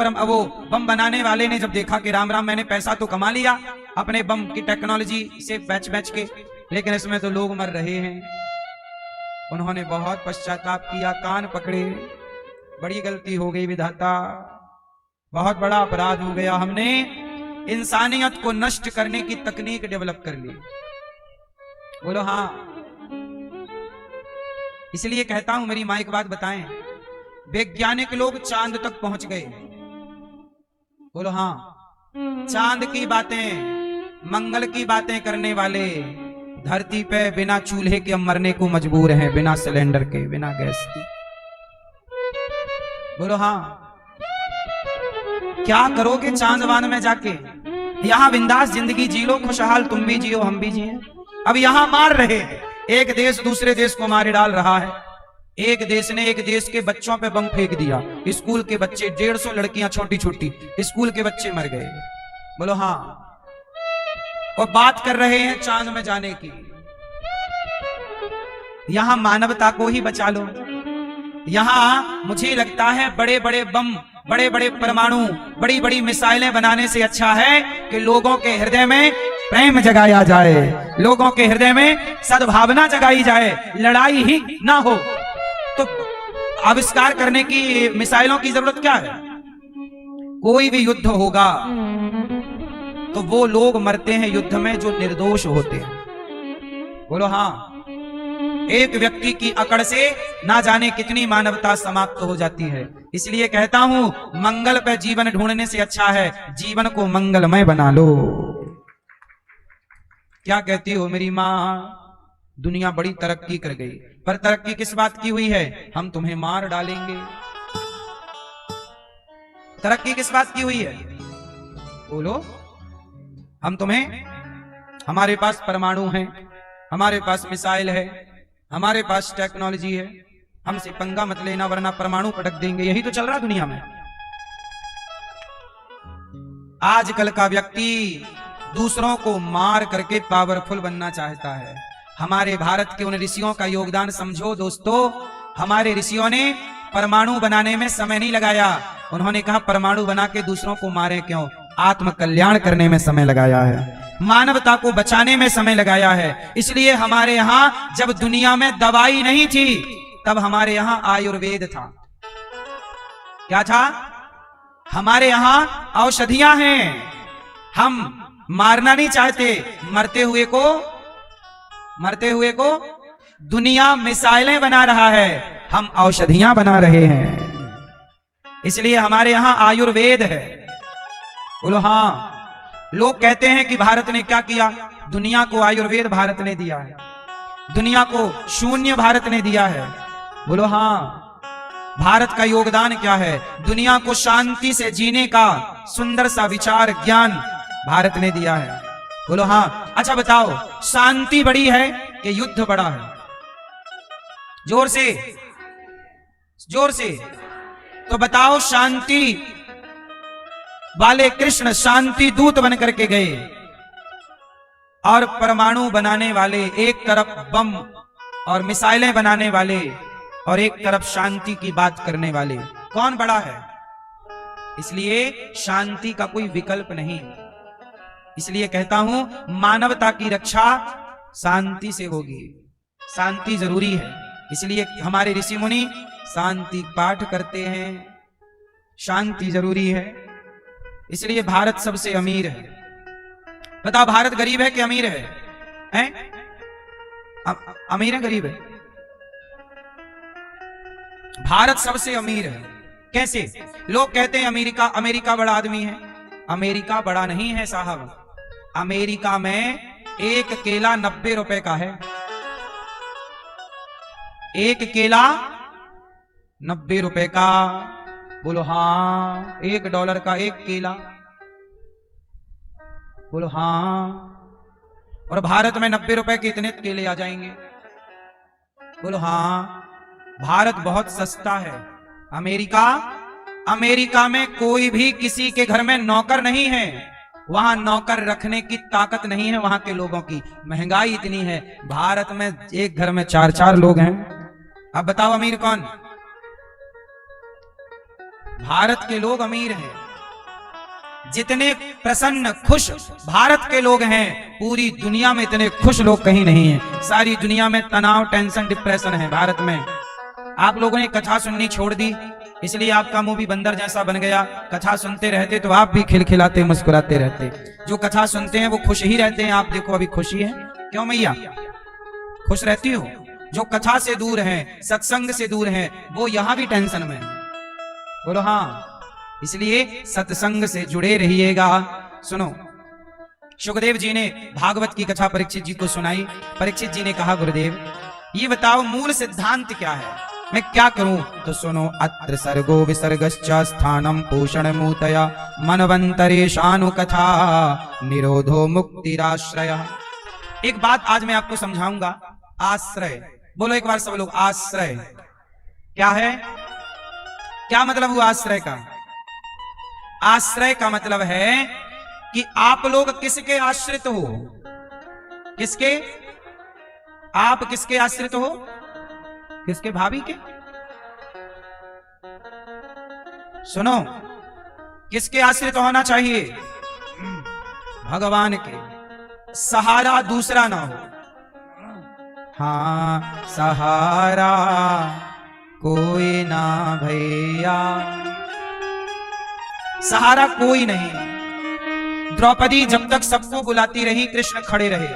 बम बनाने वाले ने जब देखा कि राम राम, मैंने पैसा तो कमा लिया अपने बम की टेक्नोलॉजी से बेच बेच के, लेकिन इसमें तो लोग मर रहे हैं। उन्होंने बहुत पश्चाताप किया, कान पकड़े, बड़ी गलती हो गई विधाता, बहुत बड़ा अपराध हो गया, हमने इंसानियत को नष्ट करने की तकनीक डेवलप कर ली। बोलो हाँ। इसलिए कहता हूं, मेरी माँ एक बात बताएं, वैज्ञानिक लोग चांद तक पहुंच गए। बोलो हाँ। चांद की बातें, मंगल की बातें करने वाले धरती पे बिना चूल्हे के मरने को मजबूर हैं, बिना सिलेंडर के, बिना गैस के। बोलो हाँ। क्या करोगे चांदवान में जाके? यहां बिंदास जिंदगी जी लो, खुशहाल तुम भी जियो हम भी जिए। अब यहां मार रहे हैं, एक देश दूसरे देश को मारे डाल रहा है। एक देश ने एक देश के बच्चों पे बम फेंक दिया, स्कूल के बच्चे, 150 लड़कियां छोटी छोटी, स्कूल के बच्चे मर गए। बोलो हाँ। और बात कर रहे हैं चांद में जाने की। यहां मानवता को ही बचा लो। यहां मुझे लगता है बड़े बड़े बम, बड़े बड़े परमाणु, बड़ी बड़ी मिसाइलें बनाने से अच्छा है कि लोगों के हृदय में प्रेम जगाया जाए, लोगों के हृदय में सद्भावना जगाई जाए, लड़ाई ही ना हो। तो आविष्कार करने की मिसाइलों की जरूरत क्या है? कोई भी युद्ध होगा तो वो लोग मरते हैं युद्ध में जो निर्दोष होते हैं। बोलो हाँ। एक व्यक्ति की अकड़ से ना जाने कितनी मानवता समाप्त हो जाती है। इसलिए कहता हूं, मंगल पे जीवन ढूंढने से अच्छा है जीवन को मंगलमय बना लो। क्या कहती हो मेरी मां? दुनिया बड़ी तरक्की कर गई, पर तरक्की किस बात की हुई है? हम तुम्हें मार डालेंगे। तरक्की किस बात की हुई है? बोलो। हम तुम्हें, हमारे पास परमाणु है, हमारे पास मिसाइल है, हमारे पास टेक्नोलॉजी है, हमसे पंगा मत लेना वरना परमाणु पटक देंगे। यही तो चल रहा दुनिया में। आजकल का व्यक्ति दूसरों को मार करके पावरफुल बनना चाहता है। हमारे भारत के उन ऋषियों का योगदान समझो दोस्तों। हमारे ऋषियों ने परमाणु बनाने में समय नहीं लगाया। उन्होंने कहा परमाणु बना के दूसरों को मारे क्यों? आत्म कल्याण करने में समय लगाया है, मानवता को बचाने में समय लगाया है। इसलिए हमारे यहां जब दुनिया में दवाई नहीं थी तब हमारे यहां आयुर्वेद था। क्या था? हमारे यहां औषधियां हैं। हम मारना नहीं चाहते, मरते हुए को दुनिया मिसाइलें बना रहा है, हम औषधियां बना रहे हैं। इसलिए हमारे यहां आयुर्वेद है। बोलो हाँ। लोग कहते हैं कि भारत ने क्या किया? दुनिया को आयुर्वेद भारत ने दिया है, दुनिया को शून्य भारत ने दिया है। बोलो हाँ। भारत का योगदान क्या है? दुनिया को शांति से जीने का सुंदर सा विचार ज्ञान भारत ने दिया है। बोलो हाँ। अच्छा बताओ, शांति बड़ी है कि युद्ध बड़ा है? जोर से, जोर से तो बताओ। शांति वाले कृष्ण शांति दूत बन करके गए और परमाणु बनाने वाले, एक तरफ बम और मिसाइलें बनाने वाले और एक तरफ शांति की बात करने वाले, कौन बड़ा है? इसलिए शांति का कोई विकल्प नहीं। इसलिए कहता हूं, मानवता की रक्षा शांति से होगी। शांति जरूरी है। इसलिए हमारे ऋषि मुनि शांति पाठ करते हैं। शांति जरूरी है। इसलिए भारत सबसे अमीर है। बताओ, भारत गरीब है कि अमीर है? हैं? अमीर है गरीब है? भारत सबसे अमीर है। कैसे? लोग कहते हैं अमेरिका बड़ा आदमी है। अमेरिका बड़ा नहीं है साहब। अमेरिका में एक केला 90 रुपए का है। एक केला 90 रुपए का। बोलो हाँ। $1 का एक केला। बोलो हाँ। और भारत में 90 रुपए के इतने केले आ जाएंगे। बोलो हाँ। भारत बहुत सस्ता है। अमेरिका में कोई भी किसी के घर में नौकर नहीं है। वहां नौकर रखने की ताकत नहीं है वहां के लोगों की। महंगाई इतनी है। भारत में एक घर में 4-4 लोग हैं। अब बताओ अमीर कौन? भारत के लोग अमीर हैं। जितने प्रसन्न खुश भारत के लोग हैं, पूरी दुनिया में इतने खुश लोग कहीं नहीं हैं। सारी दुनिया में तनाव, टेंशन, डिप्रेशन है। भारत में आप लोगों ने कथा सुननी छोड़ दी, इसलिए आपका मुंह भी बंदर जैसा बन गया। कथा सुनते रहते तो आप भी खिलखिलाते मुस्कुराते रहते। जो कथा सुनते हैं वो खुश ही रहते हैं। आप देखो अभी खुशी है क्यों मैया? खुश रहती हो? जो कथा से दूर है, सत्संग से दूर है, वो यहां भी टेंशन में। बोलो हाँ। इसलिए सत्संग से जुड़े रहिएगा। सुनो, सुखदेव जी ने भागवत की कथा परीक्षित जी को सुनाई। परीक्षित जी ने कहा, गुरुदेव ये बताओ मूल सिद्धांत क्या है, मैं क्या करूं? तो सुनो, अत्र सर्गो विसर्गश्च स्थानम पोषण मूतया मनवंतरेशानु कथा निरोधो मुक्तिराश्रय। एक बात आज मैं आपको समझाऊंगा। आश्रय, बोलो एक बार सब लोग, आश्रय क्या है? क्या मतलब हुआ आश्रय का? आश्रय का मतलब है कि आप लोग किसके आश्रित हो? किसके? आप किसके आश्रित हो? किसके? भाभी के? सुनो, किसके आश्रित होना चाहिए? भगवान के। सहारा दूसरा ना हो। हाँ, सहारा कोई ना भैया, सहारा कोई नहीं। द्रौपदी जब तक सबको बुलाती रही, कृष्ण खड़े रहे।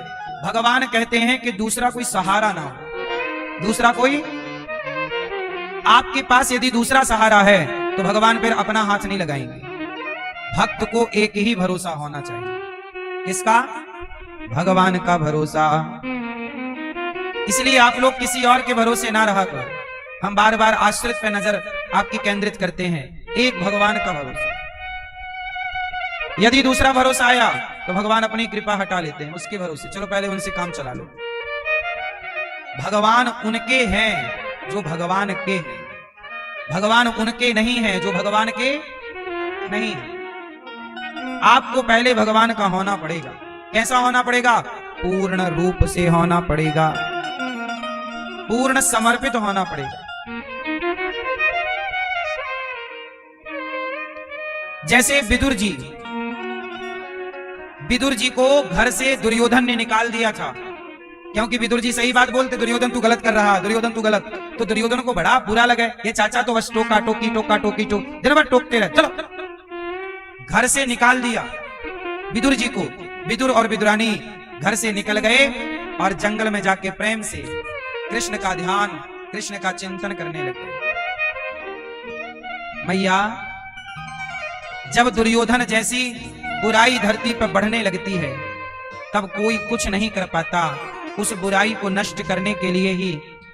भगवान कहते हैं कि दूसरा कोई सहारा ना हो। दूसरा कोई? आपके पास यदि दूसरा सहारा है तो भगवान फिर अपना हाथ नहीं लगाएंगे। भक्त को एक ही भरोसा होना चाहिए। किसका? भगवान का भरोसा। इसलिए आप लोग किसी और के भरोसे ना रहा करो। हम बार बार आश्रित पे नजर आपकी केंद्रित करते हैं। एक भगवान का भरोसा। यदि दूसरा भरोसा आया तो भगवान अपनी कृपा हटा लेते हैं उसके भरोसे। चलो पहले उनसे काम चला लो। भगवान उनके हैं जो भगवान के हैं। भगवान उनके नहीं है जो भगवान के नहीं है। आपको पहले भगवान का होना पड़ेगा। कैसा होना पड़ेगा? पूर्ण रूप से होना पड़ेगा, पूर्ण समर्पित होना पड़ेगा। जैसे विदुर जी को घर से दुर्योधन ने निकाल दिया था, क्योंकि विदुर जी सही बात बोलते, दुर्योधन तू गलत कर रहा, दुर्योधन तू गलत। तो दुर्योधन को बड़ा बुरा लगे, ये चाचा तो बस टोका टोकी दिन भर टोकते रहे। चलो, घर से निकाल दिया विदुर जी को। विदुर और विदुरानी घर से निकल गए और जंगल में जाके प्रेम से कृष्ण का ध्यान, कृष्ण का चिंतन करने लगे। मैया, जब दुर्योधन जैसी बुराई धरती पर बढ़ने लगती है तब कोई कुछ नहीं कर पाता। उस बुराई को नष्ट करने के लिए ही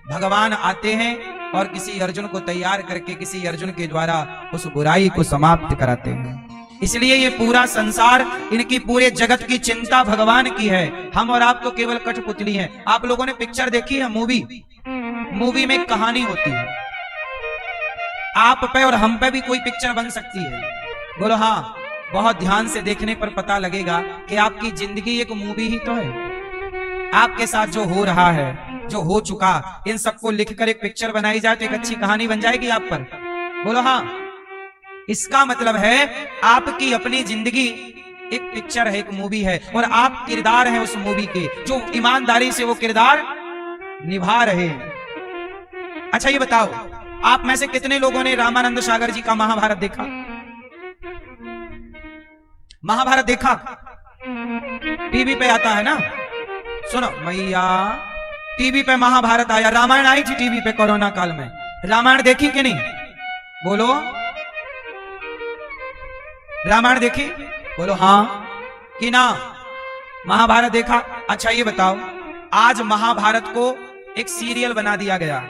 भगवान आते हैं और किसी अर्जुन को तैयार करके किसी अर्जुन के द्वारा उस बुराई को समाप्त कराते हैं। इसलिए ये पूरा संसार, इनकी पूरे जगत की चिंता भगवान की है। हम और आप तो केवल कठपुतली हैं। आप लोगों ने पिक्चर देखी है? मूवी में कहानी होती है। आप पे और हम पे भी कोई पिक्चर बन सकती है। बोलो हाँ। बहुत ध्यान से देखने पर पता लगेगा कि आपकी जिंदगी एक मूवी ही तो है। आपके साथ जो हो रहा है, जो हो चुका, इन सबको लिखकर एक पिक्चर बनाई जाए तो एक अच्छी कहानी बन जाएगी आप पर। बोलो हाँ। इसका मतलब है आपकी अपनी जिंदगी एक पिक्चर है, एक मूवी है, और आप किरदार हैं उस मूवी के, जो ईमानदारी से वो किरदार निभा रहे हैं। अच्छा ये बताओ, आप में से कितने लोगों ने रामानंद सागर जी का महाभारत देखा? महाभारत देखा? टीवी पे आता है ना। सुनो मैया, टीवी पे महाभारत आया, रामायण आई थी टीवी पे कोरोना काल में। रामायण देखी कि नहीं? बोलो, रामायण देखी? बोलो हाँ कि ना। महाभारत देखा? अच्छा ये बताओ, आज महाभारत को एक सीरियल बना दिया गया।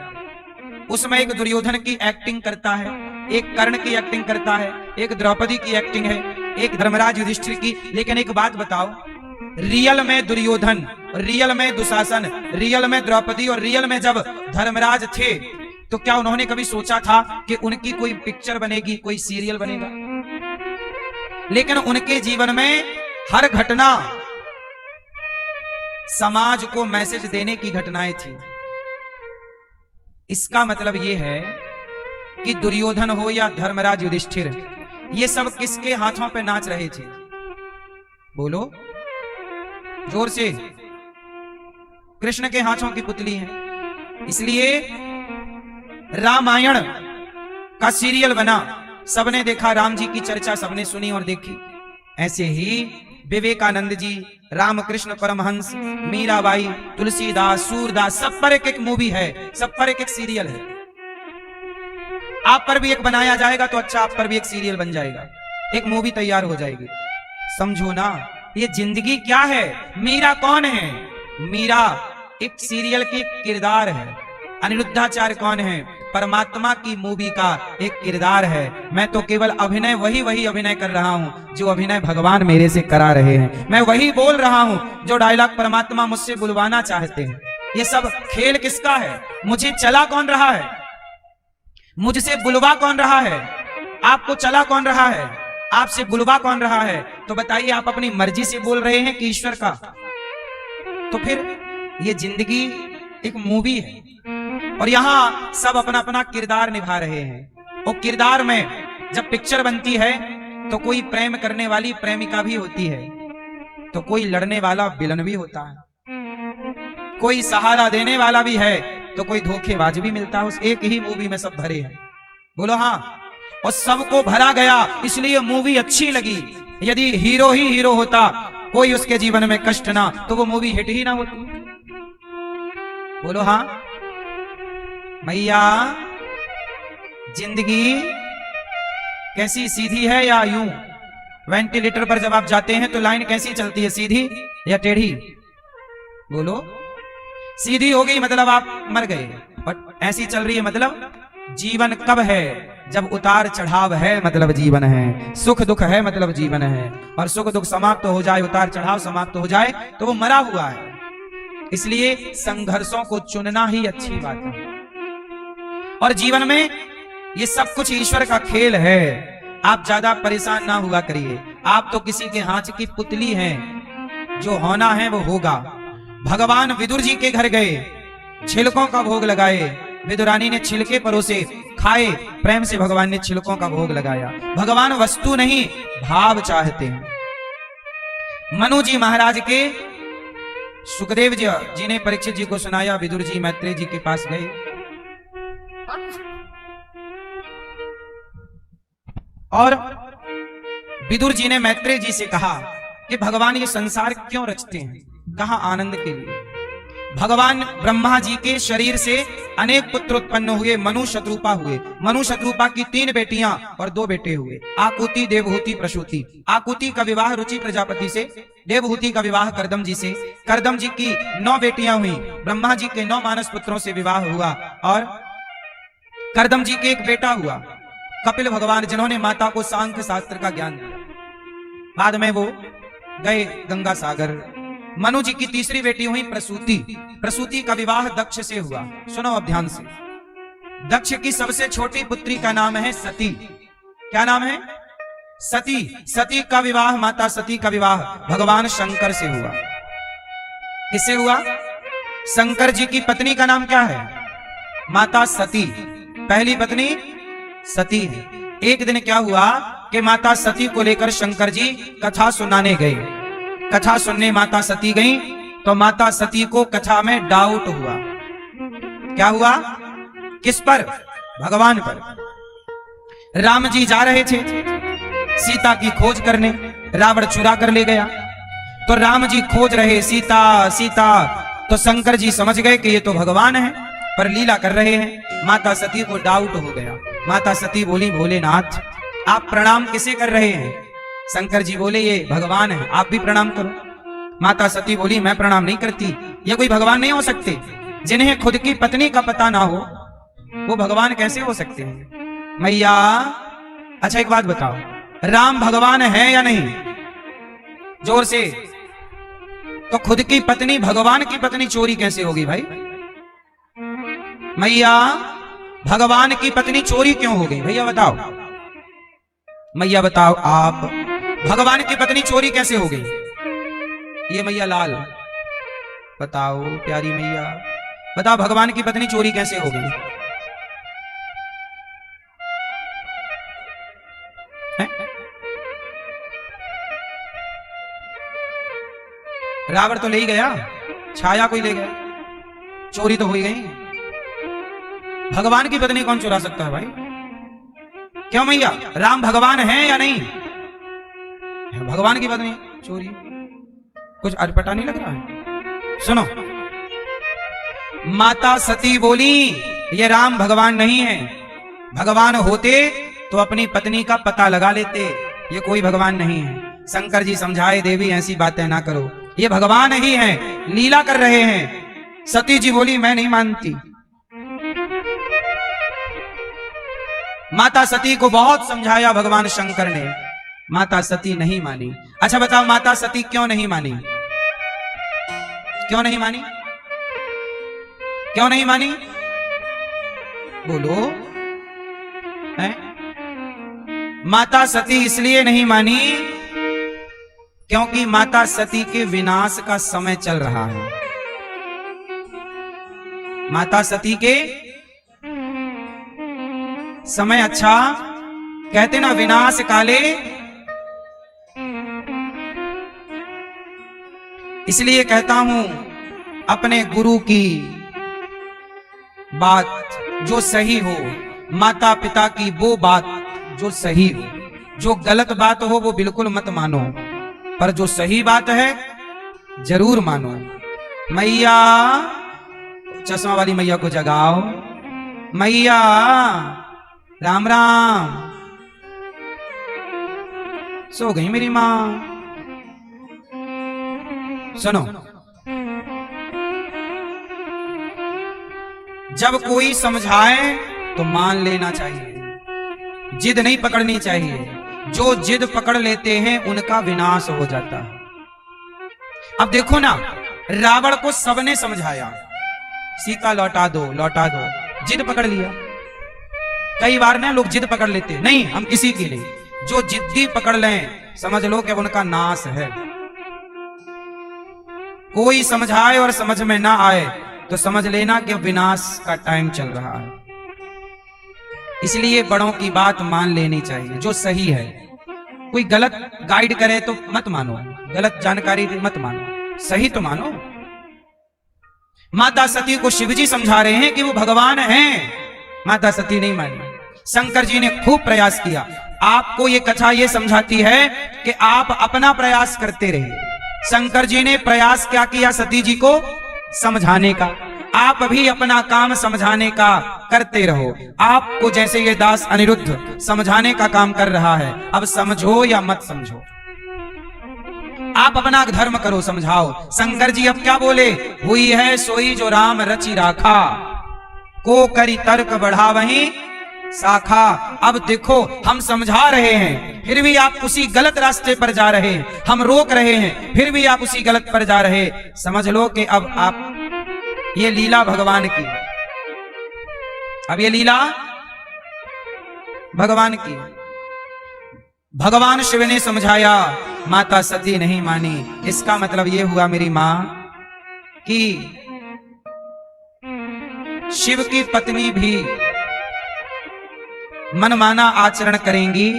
उसमें एक दुर्योधन की एक्टिंग करता है, एक कर्ण की एक्टिंग करता है, एक द्रौपदी की एक्टिंग है, एक धर्मराज युधिष्ठिर की। लेकिन एक बात बताओ, रियल में दुर्योधन, रियल में दुशासन, रियल में द्रौपदी और रियल में जब धर्मराज थे तो क्या उन्होंने कभी सोचा था कि उनकी कोई पिक्चर बनेगी, कोई सीरियल बनेगा? लेकिन उनके जीवन में हर घटना समाज को मैसेज देने की घटनाएं थी। इसका मतलब यह है कि दुर्योधन हो या धर्मराज युधिष्ठिर, ये सब किसके हाथों पे नाच रहे थे? बोलो जोर से। कृष्ण के हाथों की पुतली है। इसलिए रामायण का सीरियल बना, सबने देखा, राम जी की चर्चा सबने सुनी और देखी। ऐसे ही विवेकानंद जी, रामकृष्ण परमहंस, मीराबाई, तुलसीदास, सूरदास, सब पर एक एक मूवी है, सब पर एक एक सीरियल है। आप पर भी एक बनाया जाएगा तो अच्छा, आप पर भी एक सीरियल बन जाएगा, एक मूवी तैयार हो जाएगी। समझो ना, ये जिंदगी क्या है? मीरा कौन है? मीरा एक सीरियल की किरदार है। अनिरुद्धाचार्य कौन है? परमात्मा की मूवी का एक किरदार है। मैं तो केवल अभिनय, वही अभिनय कर रहा हूं जो अभिनय भगवान मेरे से करा रहे हैं। मैं वही बोल रहा हूं जो डायलॉग परमात्मा मुझसे बुलवाना चाहते हैं। ये सब खेल किसका है? मुझे चला कौन रहा है? मुझसे बुलवा कौन रहा है? आपको चला कौन रहा है? आपसे बुलवा कौन रहा है? तो बताइए आप अपनी मर्जी से बोल रहे हैं कि ईश्वर का? तो फिर ये जिंदगी एक मूवी है और यहां सब अपना अपना किरदार निभा रहे हैं। और किरदार में जब पिक्चर बनती है तो कोई प्रेम करने वाली प्रेमिका भी होती है, तो कोई लड़ने वाला विलन भी होता है, कोई सहारा देने वाला भी है, तो कोई धोखेबाज भी मिलता है। उस एक ही मूवी में सब भरे हैं। बोलो हाँ। और सबको भरा गया, इसलिए मूवी अच्छी लगी। यदि हीरो ही हीरो होता, कोई उसके जीवन में कष्ट ना, तो वो मूवी हिट ही ना होती। बोलो हाँ। मैया जिंदगी कैसी, सीधी है या यूं? वेंटिलेटर पर जब आप जाते हैं तो लाइन कैसी चलती है, सीधी या टेढ़ी? बोलो। सीधी हो गई मतलब आप मर गए, और ऐसी चल रही है मतलब जीवन कब है? जब उतार चढ़ाव है मतलब जीवन है, सुख दुख है मतलब जीवन है। और सुख दुख समाप्त हो जाए, उतार चढ़ाव समाप्त हो जाए, तो वो मरा हुआ है। इसलिए संघर्षों को चुनना ही अच्छी बात है। और जीवन में ये सब कुछ ईश्वर का खेल है। आप ज्यादा परेशान ना हुआ करिए। आप तो किसी के हाथ की पुतली हैं, जो होना है वो होगा। भगवान विदुर जी के घर गए, छिलकों का भोग लगाए, विदुरानी ने छिलके परोसे, खाए, प्रेम से भगवान ने छिलकों का भोग लगाया। भगवान वस्तु नहीं भाव चाहते हैं। मनु जी महाराज के सुखदेव जी ने परीक्षित जी को सुनाया। विदुर जी मैत्रेय जी के पास गए और विदुर जी ने मैत्रेय जी से कहा कि भगवान ये संसार क्यों रचते हैं? कहा आनंद के लिए। भगवान ब्रह्मा जी के शरीर से अनेक पुत्र उत्पन्न हुए, मनु शत्रुपा हुए। मनु शत्रुपा की 3 बेटियां और 2 बेटे हुए, आकुति, देवहूति, प्रसूति। आकुति का विवाह रुचि प्रजापति से, देवहूति का विवाह करदम जी से। करदम जी की 9 बेटियां हुई, ब्रह्मा जी के 9 मानस पुत्रों से विवाह हुआ। और करदम जी के एक बेटा हुआ, कपिल भगवान, जिन्होंने माता को सांख्य शास्त्र का ज्ञान दिया। बाद में वो गए गंगा सागर। मनु जी की तीसरी बेटी हुई प्रसूति। प्रसूति का विवाह दक्ष से हुआ। सुनो अब ध्यान से। दक्ष की सबसे छोटी पुत्री का नाम है सती। क्या नाम है? सती। सती का विवाह, माता सती का विवाह भगवान शंकर से हुआ। किससे हुआ? शंकर जी की पत्नी का नाम क्या है? माता सती। पहली पत्नी सती है। एक दिन क्या हुआ कि माता सती को लेकर शंकर जी कथा सुनाने गए। कथा सुनने माता सती गई तो माता सती को कथा में डाउट हुआ। क्या हुआ? किस पर? भगवान पर। राम जी जा रहे थे सीता की खोज करने, रावण चुरा कर ले गया। तो राम जी खोज रहे सीता सीता, तो शंकर जी समझ गए कि ये तो भगवान है पर लीला कर रहे हैं। माता सती को डाउट हो गया। माता सती बोली, भोलेनाथ आप प्रणाम किसे कर रहे हैं? शंकर जी बोले, ये भगवान है, आप भी प्रणाम करो। माता सती बोली, मैं प्रणाम नहीं करती, ये कोई भगवान नहीं हो सकते। जिन्हें खुद की पत्नी का पता ना हो वो भगवान कैसे हो सकते हैं? मैया अच्छा एक बात बताओ, राम भगवान है या नहीं? जोर से। तो खुद की पत्नी, भगवान की पत्नी चोरी कैसे होगी भाई? मैया भगवान की पत्नी चोरी क्यों हो गई? भैया बताओ, मैया बताओ, आप भगवान की पत्नी चोरी कैसे हो गई? ये मैया लाल बताओ, प्यारी मैया बताओ, भगवान की पत्नी चोरी कैसे हो गई? रावण तो ले ही गया, छाया कोई ले गया, चोरी तो हो ही गई। भगवान की पत्नी कौन चुरा सकता है भाई? क्यों मैया, राम भगवान है या नहीं? भगवान की पत्नी चोरी, कुछ अटपटा नहीं लग रहा है? सुनो, माता सती बोली ये राम भगवान नहीं है। भगवान होते तो अपनी पत्नी का पता लगा लेते, ये कोई भगवान नहीं है। शंकर जी समझाए, देवी ऐसी बातें ना करो, ये भगवान ही है, लीला कर रहे हैं। सती जी बोली मैं नहीं मानती। माता सती को बहुत समझाया भगवान शंकर ने, माता सती नहीं मानी। अच्छा बताओ, माता सती क्यों नहीं मानी? क्यों नहीं मानी? क्यों नहीं मानी? बोलो। है? माता सती इसलिए नहीं मानी क्योंकि माता सती के विनाश का समय चल रहा है। माता सती के समय अच्छा, कहते ना विनाश काले, इसलिए कहता हूं अपने गुरु की बात जो सही हो, माता पिता की वो बात जो सही हो, जो गलत बात हो वो बिल्कुल मत मानो, पर जो सही बात है जरूर मानो। मैया, चश्मा वाली मैया को जगाओ। मैया राम राम। सो गई मेरी मां। सुनो, जब कोई समझाए तो मान लेना चाहिए, जिद नहीं पकड़नी चाहिए। जो जिद पकड़ लेते हैं उनका विनाश हो जाता है। अब देखो ना, रावण को सबने समझाया, सीता लौटा दो लौटा दो, जिद पकड़ लिया। कई बार ना लोग जिद पकड़ लेते, नहीं हम किसी के लिए, जो जिद्दी पकड़ लें समझ लो कि उनका नाश है। कोई समझाए और समझ में ना आए तो समझ लेना कि विनाश का टाइम चल रहा है। इसलिए बड़ों की बात मान लेनी चाहिए, जो सही है। कोई गलत गाइड करे तो मत मानो, गलत जानकारी दे मत मानो, सही तो मानो। माता सती को शिवजी समझा रहे हैं कि वो भगवान हैं, माता सती नहीं मानी। शंकर जी ने खूब प्रयास किया। आपको ये कथा ये समझाती है कि आप अपना प्रयास करते रहिए। शंकर जी ने प्रयास क्या किया सती जी को समझाने का, आप भी अपना काम समझाने का करते रहो। आपको जैसे ये दास अनिरुद्ध समझाने का काम कर रहा है, अब समझो या मत समझो, आप अपना धर्म करो, समझाओ। शंकर जी अब क्या बोले, हुई है सोई जो राम रचि राखा, को करी तर्क बढ़ा वहीं शाखा। अब देखो हम समझा रहे हैं फिर भी आप उसी गलत रास्ते पर जा रहे, हम रोक रहे हैं फिर भी आप उसी गलत पर जा रहे। समझ लो कि अब आप, ये लीला भगवान की, अब ये लीला भगवान की। भगवान शिव ने समझाया, माता सती नहीं मानी। इसका मतलब ये हुआ मेरी मां कि शिव की पत्नी भी मनमाना आचरण करेंगी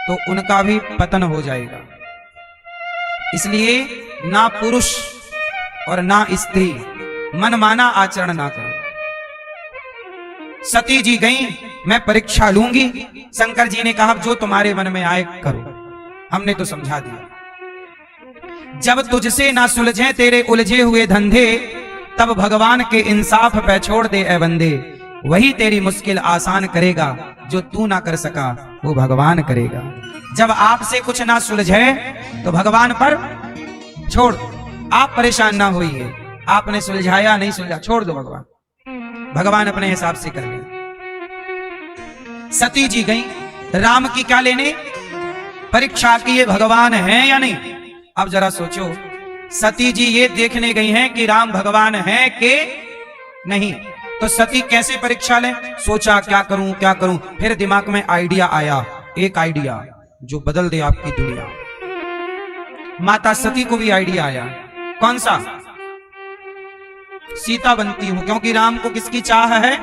तो उनका भी पतन हो जाएगा। इसलिए ना पुरुष और ना स्त्री मनमाना आचरण ना करो। सती जी गई, मैं परीक्षा लूंगी। शंकर जी ने कहा जो तुम्हारे मन में आए करो, हमने तो समझा दिया। जब तुझसे ना सुलझे तेरे उलझे हुए धंधे, तब भगवान के इंसाफ पे छोड़ दे ए बंदे। वही तेरी मुश्किल आसान करेगा, जो तू ना कर सका वो भगवान करेगा। जब आपसे कुछ ना सुलझे तो भगवान पर छोड़, आप परेशान ना होइए। आपने सुलझाया नहीं सुलझा, छोड़ दो, भगवान अपने हिसाब से कर ले। सती जी गई, राम की क्या लेने, परीक्षा की ये भगवान है या नहीं। अब जरा सोचो, सती जी ये देखने गई हैं कि राम भगवान है कि नहीं, तो सती कैसे परीक्षा ले। सोचा क्या करूं क्या करूं, फिर दिमाग में आइडिया आया, एक आइडिया जो बदल दे आपकी दुनिया। माता सती को भी आइडिया आया, कौन सा, सीता बनती हूं, क्योंकि राम को किसकी चाह है,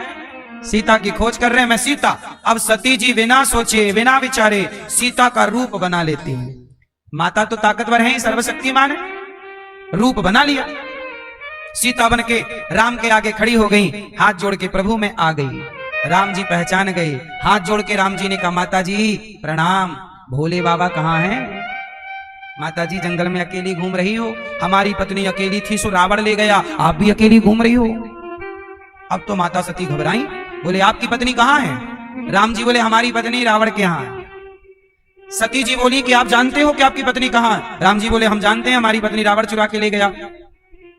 सीता की खोज कर रहे हैं, मैं सीता। अब सती जी बिना सोचे बिना विचारे सीता का रूप बना लेती हैं। माता तो ताकतवर है, सर्वशक्तिमान है, रूप बना लिया। सीता बन के राम के आगे खड़ी हो गई, हाथ जोड़ के प्रभु में आ गई। राम जी पहचान गए, हाथ जोड़ के राम जी ने कहा, माता जी प्रणाम, भोले बाबा कहाँ हैं। माता जी जंगल में अकेली घूम रही हो, हमारी पत्नी अकेली थी सो रावण ले गया, आप भी अकेली घूम रही हो। अब तो माता सती घबराई, बोले आपकी पत्नी कहाँ है। राम जी बोले हमारी पत्नी रावण के यहाँ है। सती जी बोली कि आप जानते हो कि आपकी पत्नी कहाँ है। राम जी बोले हम जानते हैं, हमारी पत्नी रावण चुरा के ले गया।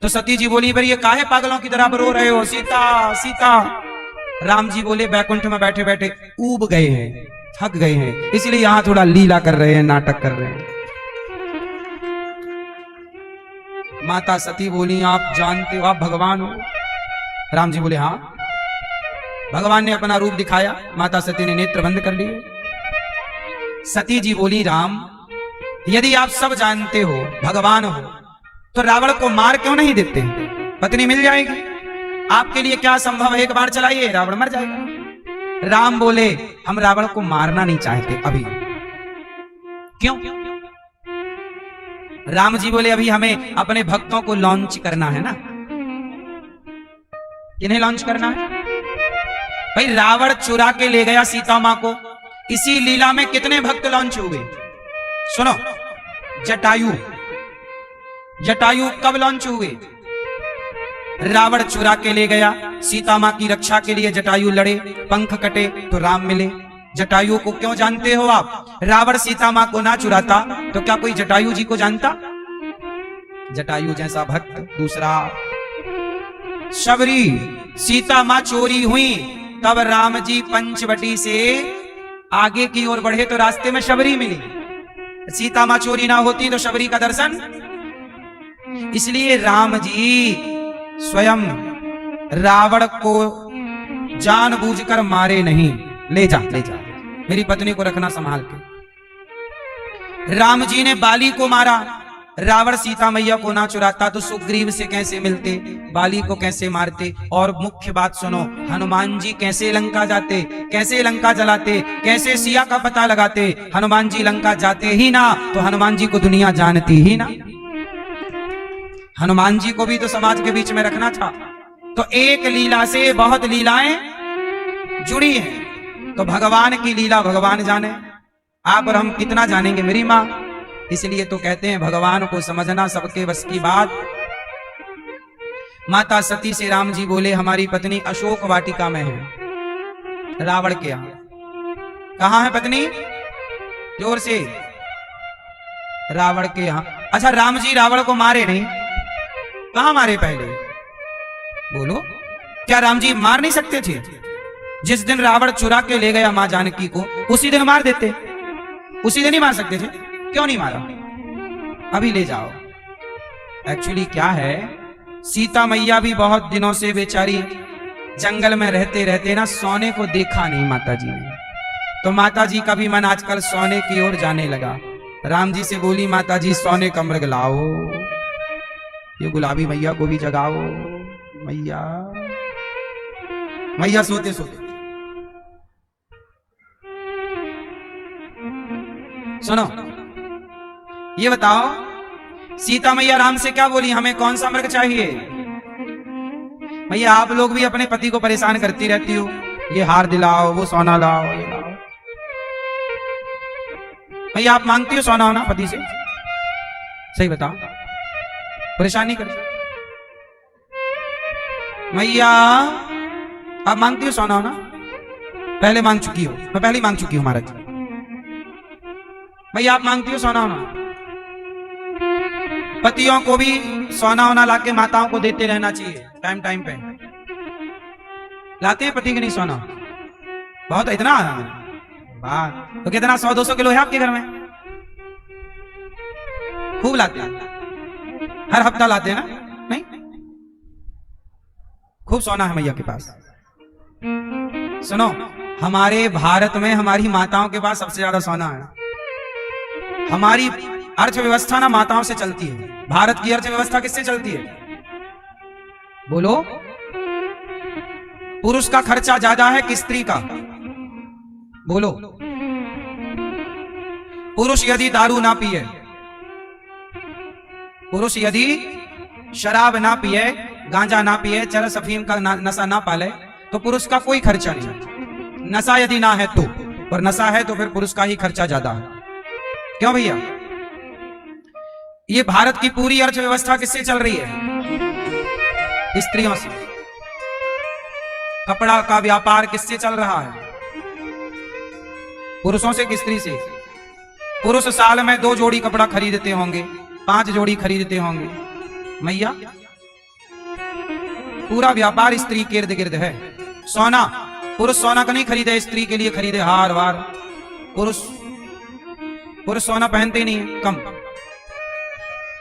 तो सती जी बोली पर ये काहे पागलों की तरह रो रहे हो, सीता सीता। राम जी बोले बैकुंठ में बैठे बैठे ऊब गए हैं, थक गए हैं, इसलिए यहां थोड़ा लीला कर रहे हैं, नाटक कर रहे हैं। माता सती बोली आप जानते हो आप भगवान हो। राम जी बोले हाँ। भगवान ने अपना रूप दिखाया, माता सती ने नेत्र बंद कर लिए। सती जी बोली राम यदि आप सब जानते हो भगवान हो तो रावण को मार क्यों नहीं देते? पत्नी मिल जाएगी। आपके लिए क्या संभव है, एक बार चलाइए, रावण मर जाएगा। राम बोले हम रावण को मारना नहीं चाहते अभी। क्यों? राम जी बोले अभी हमें अपने भक्तों को लॉन्च करना है ना। किन्हें लॉन्च करना है भाई? रावण चुरा के ले गया सीता मां को। इसी लीला में कितने भक्त लॉन्च हुए? सुनो, जटायु, जटायु कब लॉन्च हुए? रावण चुरा के ले गया, सीता मां की रक्षा के लिए जटायु लड़े, पंख कटे तो राम मिले। जटायु को क्यों जानते हो आप? रावण सीता मां को ना चुराता तो क्या कोई जटायु जी को जानता? जटायु जैसा भक्त दूसरा। शबरी, सीता मां चोरी हुई तब राम जी पंचवटी से आगे की ओर बढ़े तो रास्ते में शबरी मिली। सीता मां चोरी ना होती तो शबरी का दर्शन। इसलिए राम जी स्वयं रावण को जानबूझकर मारे नहीं। ले जा, ले जा, मेरी पत्नी को रखना संभाल के। राम जी ने बाली को मारा। रावण सीता मैया को ना चुराता तो सुग्रीव से कैसे मिलते, बाली को कैसे मारते? और मुख्य बात सुनो, हनुमान जी कैसे लंका जाते, कैसे लंका जलाते, कैसे सिया का पता लगाते? हनुमान जी लंका जाते ही ना तो हनुमान जी को दुनिया जानती ही ना। हनुमान जी को भी तो समाज के बीच में रखना था। तो एक लीला से बहुत लीलाएं जुड़ी हैं। तो भगवान की लीला भगवान जाने, आप और हम कितना जानेंगे मेरी मां। इसलिए तो कहते हैं भगवान को समझना सबके बस की बात। माता सती से राम जी बोले हमारी पत्नी अशोक वाटिका में है, रावण के यहां। कहां है पत्नी? जोर से। रावण के यहां। अच्छा, राम जी रावण को मारे नहीं, कहां मारे? पहले बोलो, क्या राम जी मार नहीं सकते थे? जिस दिन रावण चुरा के ले गया मां जानकी को उसी दिन मार देते। उसी दिन ही मार सकते थे, क्यों नहीं मारा? अभी ले जाओ। एक्चुअली क्या है, सीता मैया भी बहुत दिनों से बेचारी जंगल में रहते रहते ना सोने को देखा नहीं माता जी ने। तो माता जी का भी मन आजकल सोने की ओर जाने लगा। राम जी से बोली माता जी सोने का मृग लाओ, ये गुलाबी मैया को भी जगाओ। मैया, मैया सोते सोते सुनो, ये बताओ सीता मैया राम से क्या बोली? हमें कौन सा मृग चाहिए? भैया आप लोग भी अपने पति को परेशान करती रहती हो, ये हार दिलाओ, वो सोना लाओ, ये लाओ। भैया आप मांगती हो सोना होना पति से? सही बताओ, परेशान नहीं करती? मैया आप मांगती हो सोना होना? पहले मांग चुकी हो, मैं पहले मांग चुकी हूं महाराज। भैया आप मांगती हो सोना होना? पतियों को भी सोना होना लाके माताओं को देते रहना चाहिए टाइम टाइम पे। लाते हैं पति के नहीं सोना? बहुत इतना बात तो कितना 100-200 किलो है आपके घर में? खूब लाते हैं, हर हफ्ता लाते हैं ना? नहीं, खूब सोना है मैया के पास। सुनो, हमारे भारत में हमारी माताओं के पास सबसे ज्यादा सोना है। हमारी अर्थव्यवस्था ना माताओं से चलती है। भारत की अर्थव्यवस्था किससे चलती है? बोलो। पुरुष का खर्चा ज्यादा है कि स्त्री का? बोलो। पुरुष यदि दारू ना पिए, पुरुष यदि शराब ना पिए, गांजा ना पिए, चरस अफीम का नशा ना पाले तो पुरुष का कोई खर्चा नहीं। नशा यदि ना है तो, और नशा है तो फिर पुरुष का ही खर्चा ज्यादा है। क्यों भैया? ये भारत की पूरी अर्थव्यवस्था किससे चल रही है? स्त्रियों से। कपड़ा का व्यापार किससे चल रहा है? पुरुषों से कि स्त्री से? पुरुष साल में 2 जोड़ी कपड़ा खरीदते होंगे, 5 जोड़ी खरीदते होंगे। मैया पूरा व्यापार स्त्री के इर्द गिर्द है। सोना, पुरुष सोना का नहीं खरीदे, स्त्री के लिए खरीदे हार वार। पुरुष सोना पहनते ही नहीं है, कम।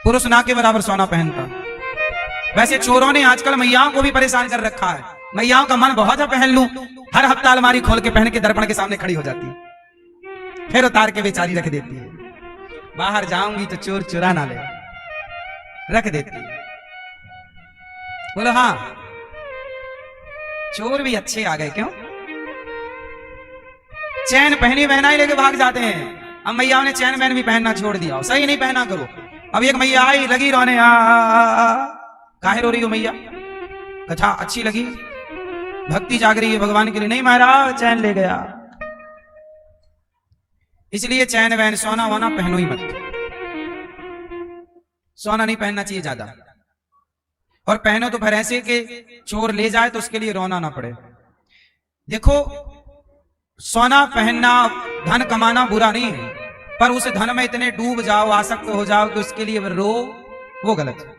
पुरुष ना के बराबर सोना पहनता। वैसे चोरों ने आजकल मैयाओं को भी परेशान कर रखा है। मैयाओं का मन बहुत है पहन लूं, हर हफ्ता अलमारी खोल के पहन के दर्पण के सामने खड़ी हो जाती है, फिर उतार के बेचारी रख देती है। बाहर जाऊंगी तो चोर चुरा ना ले, रख देती है। बोलो हाँ, चोर भी अच्छे आ गए। क्यों? चैन पहनी पहना ही लेके भाग जाते हैं। अब मैया ने चैन वैन भी पहनना छोड़ दिया, सही नहीं पहना करो। अब एक मैया आई, लगी रोने, काहे रो रही हो मैया? कथा अच्छी लगी, भक्ति जाग रही है भगवान के लिए। नहीं महाराज, चैन ले गया। इसलिए चैन वैन सोना वोना पहनो ही मत। सोना नहीं पहनना चाहिए ज्यादा, और पहनो तो फिर ऐसे कि चोर ले जाए तो उसके लिए रोना ना पड़े। देखो, सोना पहनना, धन कमाना बुरा नहीं है, पर उस धन में इतने डूब जाओ, आसक्त हो जाओ कि उसके लिए रो, वो गलत है।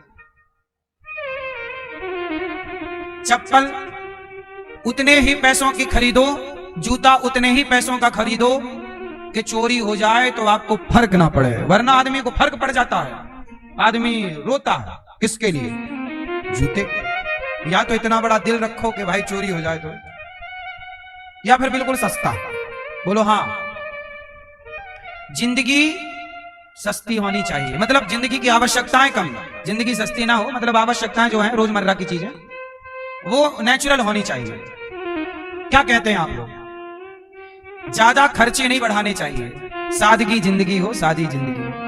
चप्पल उतने ही पैसों की खरीदो, जूता उतने ही पैसों का खरीदो कि चोरी हो जाए तो आपको फर्क ना पड़े, वरना आदमी को फर्क पड़ जाता है। आदमी रोता है किसके लिए? जूते। या तो इतना बड़ा दिल रखो कि भाई चोरी हो जाए तो, या फिर बिल्कुल सस्ता। बोलो हाँ। जिंदगी सस्ती होनी चाहिए, मतलब जिंदगी की आवश्यकताएं कम, जिंदगी सस्ती ना हो, मतलब आवश्यकताएं जो है रोजमर्रा की चीजें वो नेचुरल होनी चाहिए। क्या कहते हैं आप लोग? ज्यादा खर्चे नहीं बढ़ाने चाहिए, सादगी जिंदगी हो, सादी जिंदगी।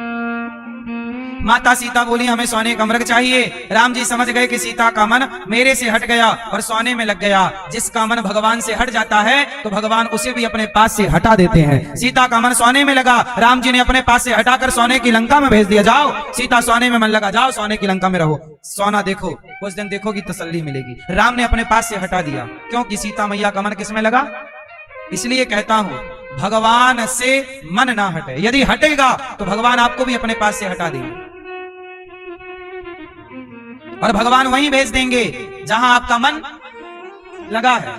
माता सीता बोली हमें सोने का मृग चाहिए। राम जी समझ गए कि सीता का मन मेरे से हट गया और सोने में लग गया। जिसका मन भगवान से हट जाता है तो भगवान उसे भी अपने पास से हटा देते हैं। सीता का मन सोने में लगा, राम जी ने अपने पास से हटाकर सोने की लंका में भेज दिया। जाओ सीता, सोने में मन लगा, जाओ सोने की लंका में रहो, सोना देखो, उस दिन देखोगी तसल्ली मिलेगी। राम ने अपने पास से हटा दिया, क्योंकि सीता मैया का मन किसमें लगा। इसलिए कहता हूं, भगवान से मन ना हटे, यदि हटेगा तो भगवान आपको भी अपने पास से हटा देंगे, और भगवान वहीं भेज देंगे जहां आपका मन लगा है।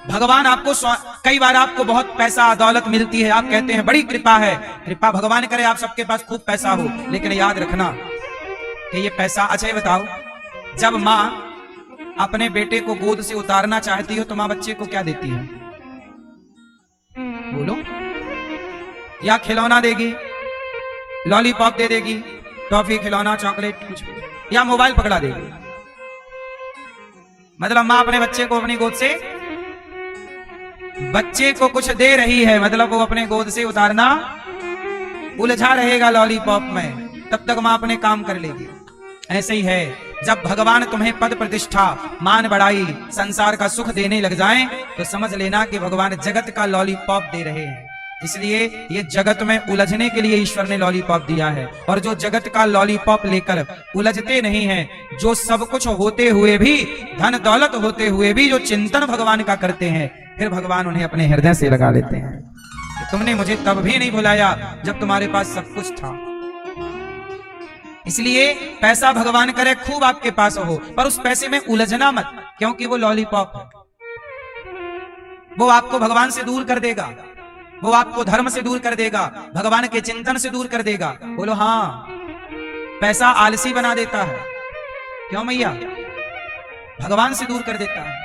भगवान आपको, कई बार आपको बहुत पैसा दौलत मिलती है, आप कहते हैं बड़ी कृपा है। कृपा भगवान करे आप सबके पास खूब पैसा हो, लेकिन याद रखना कि ये पैसा, अच्छा बताओ, जब माँ अपने बेटे को गोद से उतारना चाहती हो तो माँ बच्चे को क्या देती है? बोलो। या खिलौना देगी, लॉलीपॉप दे देगी, टॉफी, खिलौना, चॉकलेट, कुछ, या मोबाइल पकड़ा देगी। मतलब मां अपने बच्चे को अपनी गोद से, बच्चे को कुछ दे रही है, मतलब वो अपने गोद से उतारना, उलझा रहेगा लॉलीपॉप में, तब तक मां अपने काम कर लेगी। ऐसे ही है, जब भगवान तुम्हें पद प्रतिष्ठा, मान बढ़ाई, संसार का सुख देने लग जाएं, तो समझ लेना कि भगवान जगत का लॉलीपॉप दे रहे हैं। इसलिए ये जगत में उलझने के लिए ईश्वर ने लॉलीपॉप दिया है। और जो जगत का लॉलीपॉप लेकर उलझते नहीं हैं, जो सब कुछ होते हुए भी, धन दौलत होते हुए भी जो चिंतन भगवान का करते हैं, फिर भगवान उन्हें अपने हृदय से लगा लेते हैं। तुमने मुझे तब भी नहीं बुलाया जब तुम्हारे पास सब कुछ था। इसलिए पैसा भगवान करे खूब आपके पास हो, पर उस पैसे में उलझना मत, क्योंकि वो लॉलीपॉप है। वो आपको भगवान से दूर कर देगा, वो आपको धर्म से दूर कर देगा, भगवान के चिंतन से दूर कर देगा। बोलो हाँ। पैसा आलसी बना देता है, क्यों मैया? भगवान से दूर कर देता है।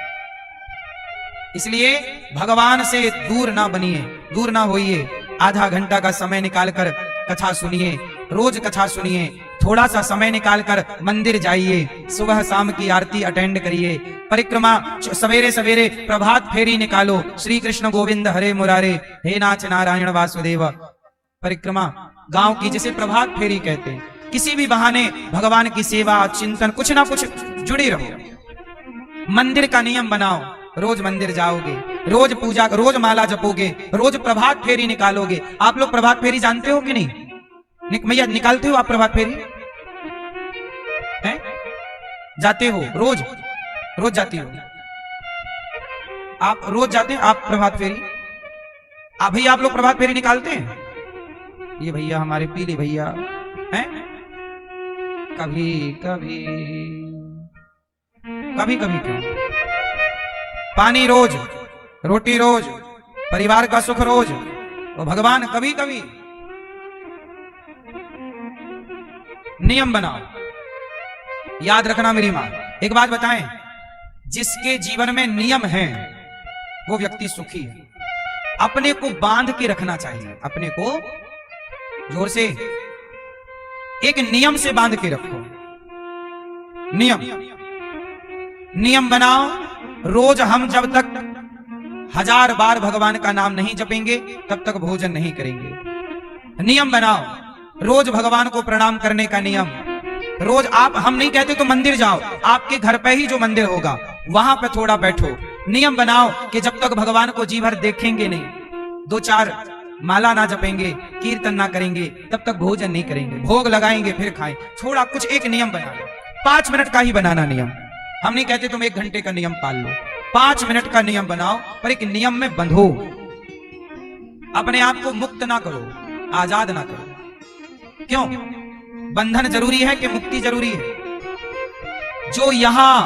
इसलिए भगवान से दूर ना बनिए, दूर ना होइए। आधा घंटा का समय निकालकर कथा सुनिए, रोज कथा सुनिए। थोड़ा सा समय निकालकर मंदिर जाइए, सुबह शाम की आरती अटेंड करिए, परिक्रमा सवेरे सवेरे प्रभात फेरी निकालो, श्री कृष्ण गोविंद हरे मुरारे, हे नाथ नारायण वासुदेव, परिक्रमा गांव की, जिसे प्रभात फेरी कहते हैं। किसी भी बहाने भगवान की सेवा, चिंतन, कुछ ना कुछ जुड़े रहो। मंदिर का नियम बनाओ, रोज मंदिर जाओगे, रोज पूजा, रोज माला जपोगे, रोज प्रभात फेरी निकालोगे। आप लोग प्रभात फेरी जानते हो कि नहीं? मैया निकालते हो आप प्रभात फेरी? हैं? जाते हो? रोज रोज जाती हो आप? रोज जाते हैं आप प्रभात फेरी? भैया आप लोग प्रभात फेरी निकालते हैं? ये भैया हमारे पीले भैया हैं, कभी कभी, कभी कभी क्यों? पानी रोज, रोटी रोज, परिवार का सुख रोज, और भगवान कभी कभी। नियम बनाओ। याद रखना मेरी मां, एक बात बताएं, जिसके जीवन में नियम है वो व्यक्ति सुखी है। अपने को बांध के रखना चाहिए, अपने को, जोर से, एक नियम से बांध के रखो। नियम बनाओ। रोज हम जब तक 1000 बार भगवान का नाम नहीं जपेंगे तब तक भोजन नहीं करेंगे। नियम बनाओ। रोज भगवान को प्रणाम करने का नियम। रोज आप, हम नहीं कहते तो मंदिर जाओ, आपके घर पे ही जो मंदिर होगा वहां पे थोड़ा बैठो। नियम बनाओ कि जब तक भगवान को जी भर देखेंगे नहीं, 2-4 माला ना जपेंगे, कीर्तन ना करेंगे, तब तक भोजन नहीं करेंगे। भोग लगाएंगे फिर खाएं। थोड़ा कुछ एक नियम बना लो। 5 मिनट का ही बनाना नियम। हम नहीं कहते तुम 1 घंटे का नियम पाल लो। 5 मिनट का नियम बनाओ, पर एक नियम में बंधो। अपने आप को मुक्त ना करो, आजाद ना करो। क्यों? बंधन जरूरी है कि मुक्ति जरूरी है? जो यहां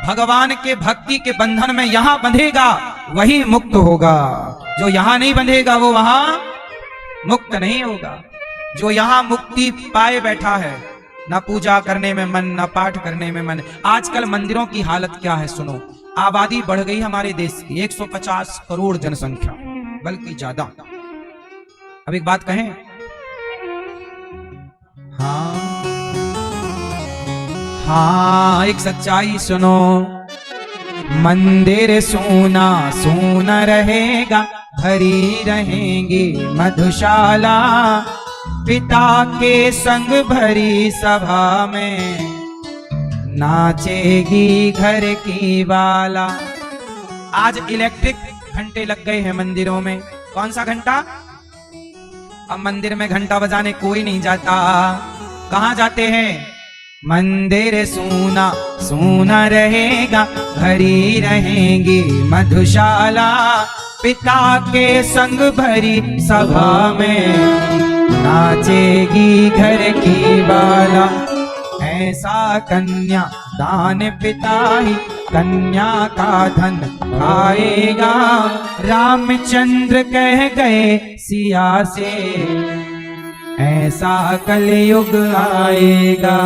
भगवान के भक्ति के बंधन में यहां बंधेगा वही मुक्त होगा। जो यहां नहीं बंधेगा वो वहां मुक्त नहीं होगा। जो यहां मुक्ति पाए बैठा है, ना पूजा करने में मन, ना पाठ करने में मन। आजकल मंदिरों की हालत क्या है सुनो। आबादी बढ़ गई हमारे देश की, 150 करोड़ जनसंख्या, बल्कि ज्यादा। अब एक बात कहें, हाँ एक सच्चाई सुनो। मंदिर सोना सोना रहेगा, भरी रहेंगी मधुशाला। पिता के संग भरी सभा में नाचेगी घर की बाला। आज इलेक्ट्रिक घंटे लग गए हैं मंदिरों में। कौन सा घंटा? अब मंदिर में घंटा बजाने कोई नहीं जाता। कहां जाते हैं? मंदिर सोना सोना रहेगा, भरी रहेंगी मधुशाला। पिता के संग भरी सभा में नाचेगी घर की बाला। ऐसा कन्या दान पिता ही कन्या का धन खाएगा। रामचंद्र कह गए सिया से, ऐसा कलयुग आएगा।